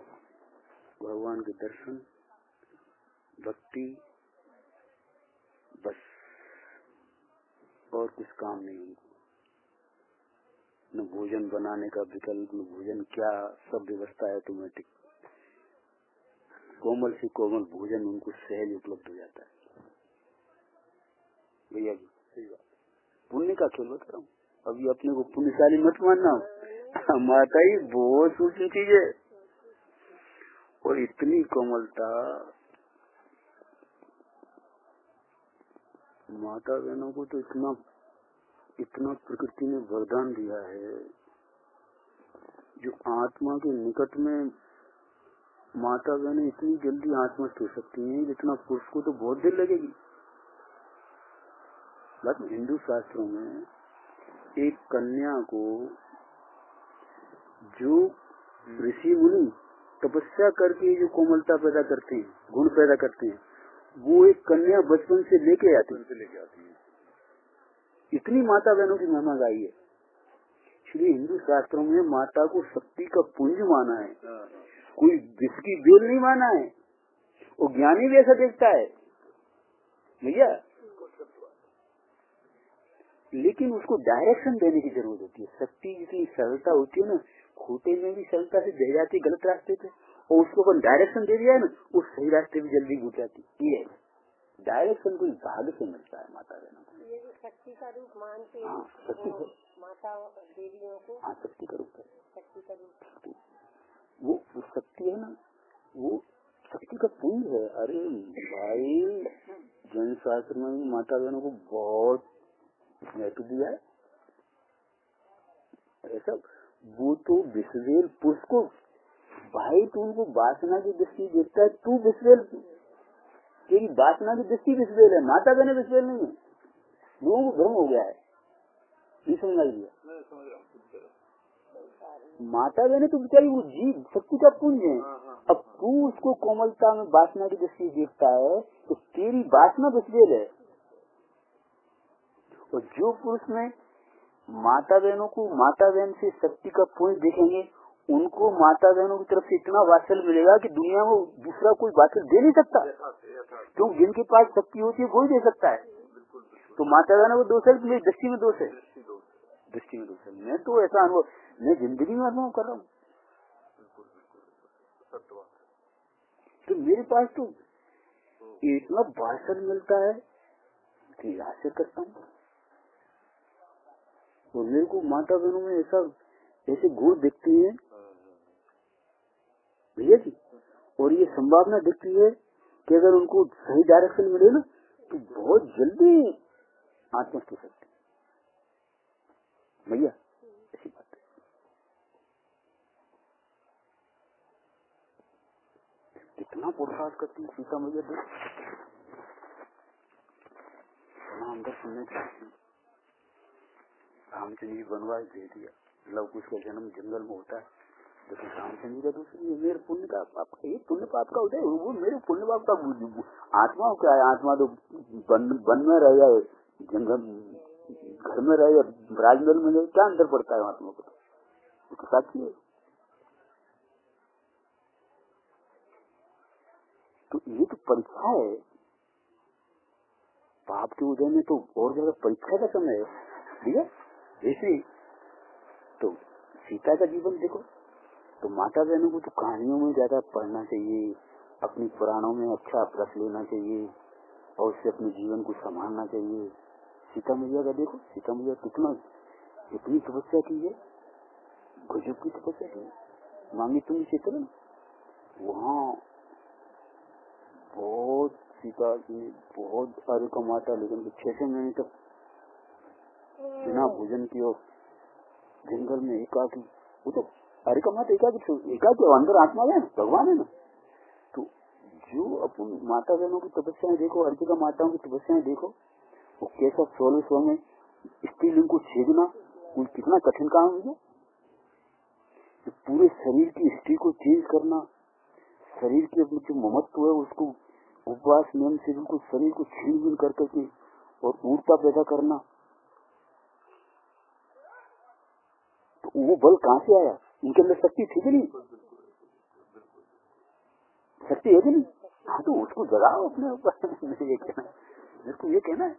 भगवान के दर्शन, भक्ति, बस, और कुछ काम नहीं उनको। न भोजन बनाने का विकल्प, न भोजन क्या, सब व्यवस्था है ऑटोमेटिक। कोमल से कोमल भोजन उनको सहज उपलब्ध हो जाता है। भैया सही बात, पुण्य का खेल बता रहा हूँ। अभी अपने को पुण्यशाली मत मानना, माता ही बहुत सूक्ष्म चीज है। और इतनी कोमलता माता बहनों को तो इतना प्रकृति ने वरदान दिया है। जो आत्मा के निकट में माता बहनें इतनी जल्दी आत्मस्थ हो सकती हैं, जितना पुरुष को तो बहुत देर लगेगी। बस हिंदू शास्त्रों में एक कन्या को जो ऋषि मुनि तपस्या करके जो कोमलता पैदा करते हैं, गुण पैदा करते हैं, वो एक कन्या बचपन से लेके आती है। इतनी माता बहनों की महिमा गाई है। इसलिए हिंदू शास्त्रों में माता को शक्ति का पुंज माना है, कोई विष की बेल नहीं माना है। वो ज्ञानी भी ऐसा देखता है भैया, लेकिन उसको डायरेक्शन देने की जरूरत होती है। शक्ति जितनी सरलता होती है ना, खोटे में भी सरलता से बह जाती है गलत रास्ते पे, और उसको अपन डायरेक्शन दे दिया है ना, वो सही रास्ते भी जल्दी घुस जाती है। ये डायरेक्शन कोई भाग से मिलता है माता बहनों को। ये शक्ति का रूप मानते हैं। हाँ, शक्ति है माता देवियों को। हाँ, शक्ति का रूप है। शक्ति का रूप वो शक्ति है ना, वो शक्ति का पुंज है। अरे भाई, जैन शास्त्र में भी माता बहनों को बहुत महत्व दिया है। ऐसा वो तो विश्वेल पुरुष को भाई, तू उनको वासना की दृष्टि देखता है, तू विश्वेल, तेरी वासना की दृष्टि विश्वेल है, माता बहने विश्वेल नहीं है। लोगों को भ्रम हो गया है, नहीं समझ लिया। माता बहने तो बेचारी वो जीव शक्ति का पुंज है। अब तू उसको कोमलता में वासना की दृष्टि देखता है, तो तेरी वासना विश्वेल है। और जो पुरुष में माता बहनों को माता बहन से शक्ति का पुंज देखेंगे, उनको माता बहनों की तरफ से इतना वात्सल्य मिलेगा कि दुनिया में दूसरा कोई वात्सल्य दे नहीं सकता। क्योंकि जिनके पास शक्ति होती है वही दे सकता है। तो माता बहनों को दोष है, मेरी दृष्टि में दोष है। दृष्टि में दूसरा। मैं तो ऐसा अनुभव मैं जिंदगी में अनुभव कर रहा हूँ। तो मेरे पास तो इतना भाषण मिलता है कि आश्चर्य करता हूँ। और मेरे को माता बहनों में ऐसे गुण दिखती है भैया जी, और ये संभावना दिखती है कि अगर उनको सही डायरेक्शन मिले ना तो बहुत जल्दी आत्मस्थ हो सकते भैया, ऐसी बात है। कितना पुरुषार्थ करती है सीता मैया देख, अंदर सुनने चाहती। रामचंद्र जी बनवास दे दिया, लव कुश का जन्म जंगल में होता है, लेकिन रामचंद्र जी का दूसरी ये मेरे पुण्य का पाप, ये पुण्य पाप का उदय, वो मेरे पुण्य पाप का आत्मा क्या है? आत्मा तो वन में रह जाए, जंगल घर में रहे, राजमहल में रहे, क्या अंदर पड़ता है आत्मा को? तो साक्षी है। तो ये तो परीक्षा है पाप के उदय में, तो और ज्यादा परीक्षा का समय है, ठीक है। ऐसे तो सीता का जीवन देखो, तो माता बहनों को तो कहानियों में ज्यादा पढ़ना चाहिए, अपनी पुराणों में अच्छा रस लेना चाहिए और उससे अपने जीवन को संभालना चाहिए। सीता मैया का देखो, सीता मैया इतनी तपस्या की है, गजब की तपस्या की है। मांगी तुम क्षेत्र वहाँ बहुत सीता की बहुत सारे कमाता, लेकिन 6 महीने तक बिना भोजन की और जंगल में एकाकी, वो तो अरे कमाता एकाकी अंदर आत्मा है, भगवान है ना। तो जो अपन माता बहनों की तपस्याएं देखो, हर जगह माताओं की तपस्याएं देखो, वो कैसा 16 में स्त्रीलिंग को छेदना कितना कठिन काम है। पूरे शरीर की स्त्री को चेंज करना, शरीर के अपने जो ममत्व है उसको उपवास नियम से बिल्कुल शरीर को छीन बीन कर करके और ऊर्जा पैदा करना, तो वो बल कहाँ से आया? इनके अंदर शक्ति थी कि नहीं? शक्ति है कि नहीं? हाँ, तो उसको जगाओ अपने ऊपर। मेरे को ये कहना है,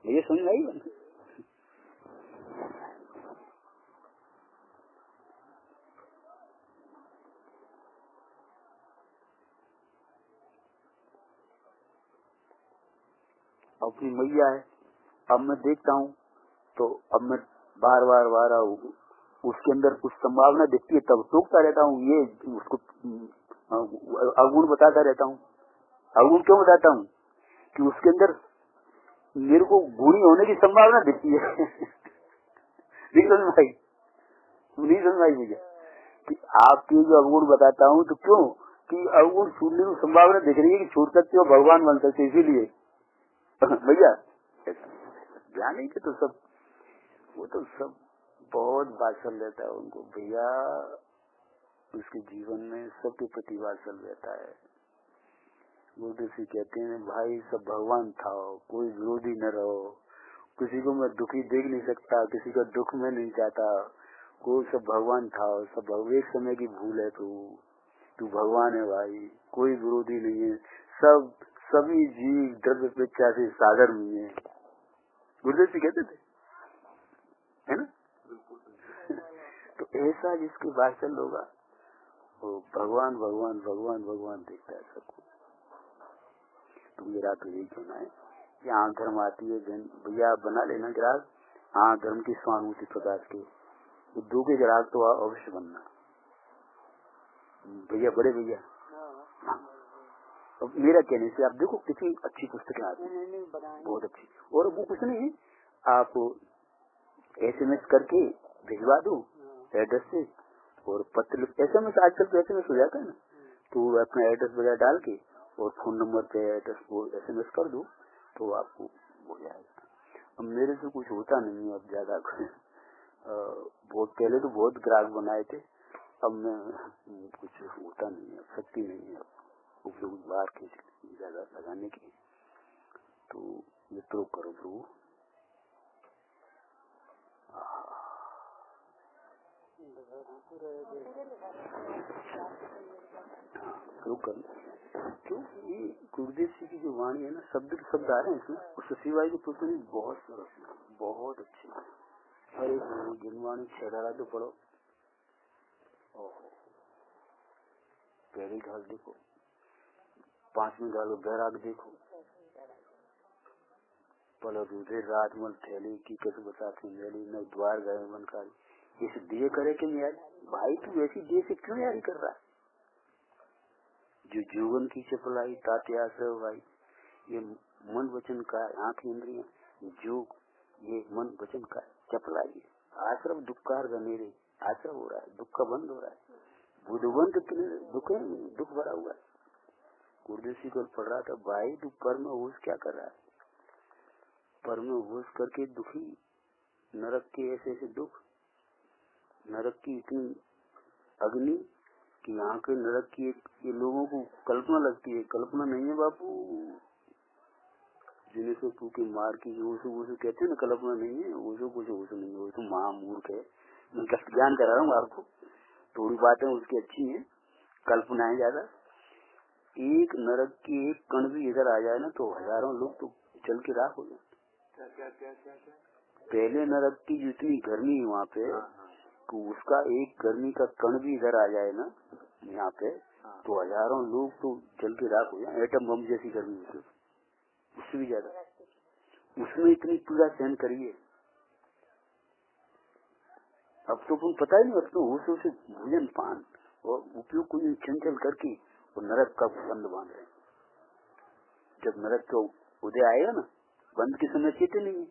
ये समझ आई। अपनी मैया है, अब मैं देखता हूँ तो अब मैं बार बार उसके अंदर कुछ संभावना दिखती है, तब टोकता रहता हूँ, ये उसको अवगुण बताता रहता हूँ। अवगुण क्यों बताता हूँ? कि उसके अंदर मेरे को बुरी होने की संभावना दिखती है। नहीं समझ भाई, नहीं समझ भाई मुझे कि आपके जो अवगुण बताता हूँ, तो क्यों कि अवगुण छूटने की संभावना दिख रही है कि छूट सकते हो, भगवान बन सकते, इसीलिए भैया ज्ञान नहीं थे तो सब, वो तो सब बहुत वात्सल रहता है उनको भैया, उसके जीवन में सबके प्रति वात्सल रहता है। गुरुदेव जी कहते हैं भाई सब भगवान था, कोई विरोधी न रहो, किसी को मैं दुखी देख नहीं सकता, किसी का दुख में नहीं चाहता, कोई सब भगवान था, सब एक समय की भूल है, तू भगवान है भाई, कोई विरोधी नहीं है, सभी जीव द्रव्य पेक्षा से सागर में है। गुरुदेव जी कहते थे, है ना। तो ऐसा जिसके वात्सल्य होगा वो भगवान भगवान भगवान भगवान देखता है सबको। तो मेरा तो यही कहना है कि हाँ धर्म आती है भैया बना लेना ग्राहक, हाँ धर्म की स्वानुभूति प्रकाश के दो के ग्राहक तो अवश्य बनना भैया, बड़े भैया। हाँ, अब मेरा कहने से आप देखो कितनी अच्छी पुस्तकें आती है, बहुत अच्छी, और वो कुछ नहीं आप SMS करके भिजवा दो एड्रेस से, और पत्र SMS आजकल तो SMS हो जाता है ना, तो अपना एड्रेस वगैरह डाल के और फोन नंबर पे एड्रेस को SMS कर दो तो आपको हो जाएगा। अब मेरे से कुछ होता नहीं है अब ज्यादा बहुत पहले तो बहुत ग्राहक बनाए थे, अब मैं कुछ होता नहीं है, शक्ति नहीं है उपयोग बाहर के ज्यादा लगाने की, तो ये तो करो प्रभु। शुरू कर क्यों ये गुरुदेव जी की जो वाणी है ना, शब्द शब्द आ रहे हैं इसमें, और ससीबाई की पुस्तक बहुत सरस, बहुत अच्छी। अरे गुणवाणी छेड़ा तो पढ़ो, पहली ढाल देखो, 5वीं ढाल बैराग देखो, पल रुधे रात मल थैली की कस बताते मेली न द्वार गए बनकारी, इस दिए करे कि यार भाई तू ऐसी दिए से क्यों यारी कर रहा है? जो जीवन की चपलाई तात्या भाई, ये मन वचन का आंख इंद्रिया जो ये मन वचन का चपलाई है। आश्रम दुखकार गनेरे, आश्रम हो रहा है, दुख का बंद हो रहा है, बुधवंत दुख भरा हुआ है। गुरुदेव को पढ़ रहा था, भाई तू पर में होश क्या कर रहा है? पर में होश करके दुखी, नरक के ऐसे ऐसे दुख, नरक की इतनी अग्नि कि यहाँ के नरक की ये लोगों को कल्पना लगती है, कल्पना नहीं है बापू। जिन्हें से तू के मार की ओसो कहते हैं ना, कल्पना नहीं है, ओसो कुछ ओसो नहीं है, वो तो महामूर्ख है। मैं ज्ञान करा रहा हूँ आपको, थोड़ी बातें उसकी अच्छी हैं, कल्पनाएं ज्यादा। एक नरक की एक कण भी इधर आ जाए ना तो हजारों लोग तो जल के राख हो जाए। पहले नरक की जितनी गर्मी है वहाँ पे, तो उसका एक गर्मी का कण भी इधर आ जाए ना यहाँ पे, तो हजारों लोग तो जल के राख हो जाए। एटम बम जैसी गर्मी होती, उससे भी ज्यादा। उसमें इतनी पीड़ा सहन करिए, अब तो तुम पता ही नहीं, अब तो होशों से भोजन पान और उपयोग कोई चंचल करके और नरक का बंद बांध रहे। जब नरक का उदय आएगा ना, बंद के समय चेते नहीं है,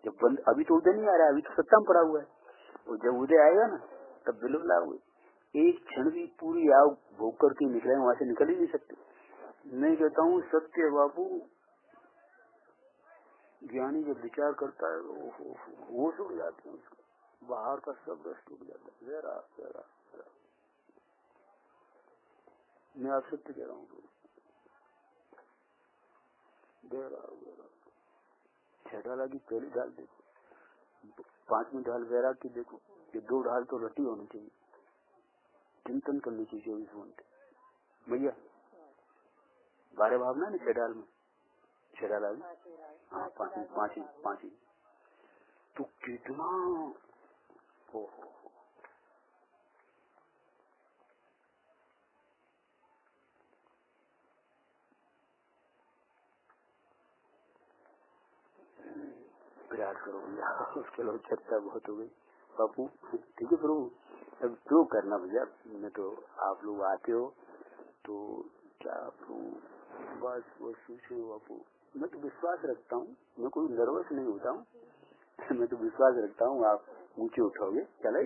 जब बंद अभी तो उदय नहीं आ रहा है, अभी तो सत्ता में पड़ा हुआ है, और जब उदय आएगा ना तब बिल्कुल हुए। एक क्षण भी पूरी आग भोग करके निकले, वहाँ से निकल ही नहीं सकते। मैं कहता हूँ सत्य है बाबू, ज्ञानी जब विचार करता है वो उड़ जाते हैं, उसका बाहर का सब रस टूट जाता है। जरा जरा मैं आप सत्य कह रहा हूँ, छठा की पहली ढाल देखो, 5वीं ढाल वैराग की देखो, ये 2 ढाल तो रटी होनी चाहिए, चिंतन करनी चाहिए 24 घंटे भैया। 12 भावना है 6 ढाल में, 6 ढाल में, हाँ 5वीं तो कितना हो। प्रयास करो भैया, उसके लिए चर्चा बहुत हो गई बापू। ठीक है प्रभु, अब जो करना भैया, मैं तो आप लोग आते हो तो क्या प्रभु बस वो सोचो बापू। मैं तो विश्वास रखता हूँ, मैं कोई नर्वस नहीं होता हूँ, मैं तो विश्वास रखता हूँ आप ऊंचे उठोगे। चला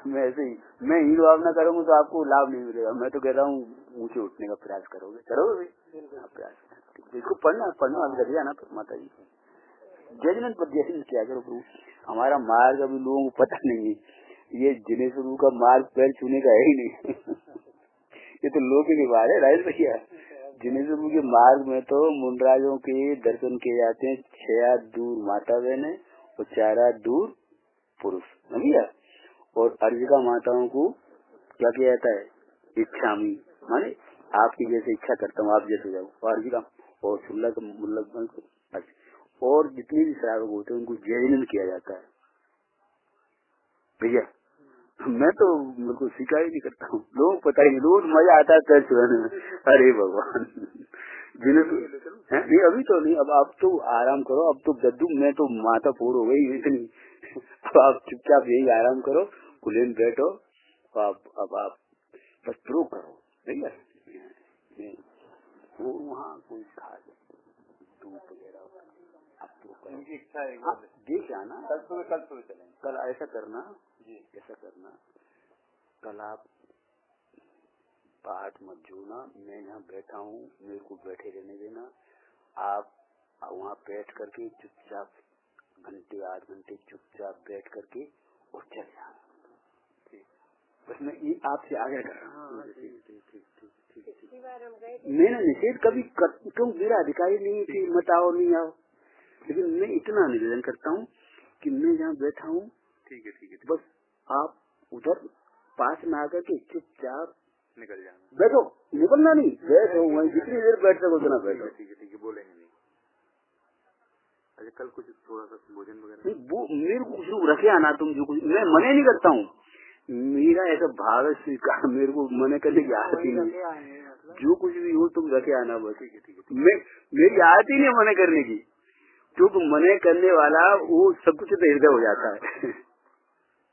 मैं ऐसे ही, मैं ही भावना करूँगा तो आपको लाभ नहीं मिलेगा। मैं तो कह रहा हूँ ऊंचे उठने का प्रयास करोगे, करोगे प्रयास। इसको पढ़ना आप कर जाना माता जी, जजमेंट पर जजमेंट क्या करो प्रभु। हमारा मार्ग अभी लोगों को पता नहीं है, ये जिनेश्वर का मार्ग पैर छूने का है ही नहीं ये तो लोग की बात है राइट भैया। जिनेश्वर के मार्ग में तो मुंडराजों के दर्शन किए जाते हैं, 6 हाथ दूर माता बहने और 4 हाथ दूर पुरुष भैया, और अर्जिका माताओं को क्या किया जाता है, इच्छामी, माने आपकी जैसे इच्छा करता हूँ आप जैसे जाओ, और अर्जिका और सुल्ला का मुल्लक, और जितने भी श्रावक होते हैं उनको जजमेंट किया जाता है भैया। मैं तो बिल्कुल शिकायत नहीं करता हूँ, लोग पता ही नहीं, रोज मजा आता है पैर छुड़ाने में। अरे भगवान नहीं अभी तो नहीं, अब तो आराम करो, अब तो जद्दू मैं तो माता फोड़ हो गई इतनी अब आप चुपचाप यही आराम करो, खुले में बैठो, अब आप बस प्रो करो भैया। वो वहाँ कोई खास धूप वगैरह उनकी इच्छा है, देख आना, कल सुबह चलेंगे। कल ऐसा करना जी, ऐसा करना, कल आप पाठ मत जोड़ना, मैं यहाँ बैठा हूँ, मेरे को बैठे रहने देना। आप वहाँ बैठ करके चुपचाप घंटे 8 घंटे चुपचाप बैठ करके और चल जाना। बस मैं ये आपसे आगे कर रहा हूँ। मैंने निषेध कभी क्यों, मेरा अधिकारी नहीं कि मत आओ नहीं आओ, लेकिन मैं इतना निवेदन करता हूँ कि मैं जहाँ बैठा हूँ, ठीक है, बस आप उधर पास में आकर के चुपचाप निकल जाना, बैठो, निकलना नहीं, बैठो वहीं जितनी देर बैठ सको उतना बैठो। ठीक है बोलेंगे नहीं। अच्छा कल कुछ थोड़ा सा भोजन वगैरह मेरे को कुछ रखे आना, तुम जो कुछ, मैं मने नहीं करता हूँ, मेरा ऐसा भाव है स्वीकार, मेरे को मने करने की आदत ही नहीं, जो कुछ भी हो तुम रखे आना बस। ठीक है मेरी आदत ही नहीं मने करने की, क्योंकि मने करने वाला वो सब कुछ तो हृदय हो जाता है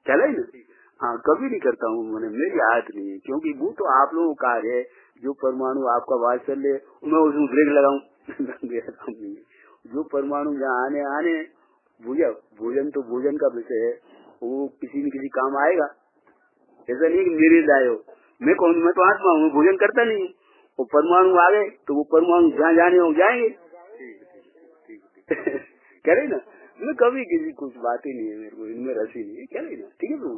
चला ही ना। हाँ कभी नहीं करता हूँ मैंने, मेरी आदत नहीं है, क्योंकि वो तो आप लोगों का कार्य है, जो परमाणु आपका बात चल रहे मैं उसमें ब्रेक लगाऊं मेरा काम नहीं है। जो परमाणु जहाँ आने भोजन तो भोजन का विषय है, वो किसी न किसी काम आएगा, ऐसा नहीं कि मेरे लाए हो, मैं तो आत्मा हूँ, भोजन करता नहीं हूँ, वो परमाणु आ गए तो वो परमाणु जहाँ जाने हो जाएंगे कह रही ना। मैं कभी किसी कुछ बात ही नहीं है, मेरे को इनमें रस ही नहीं है, कह रही ना। ठीक है तुम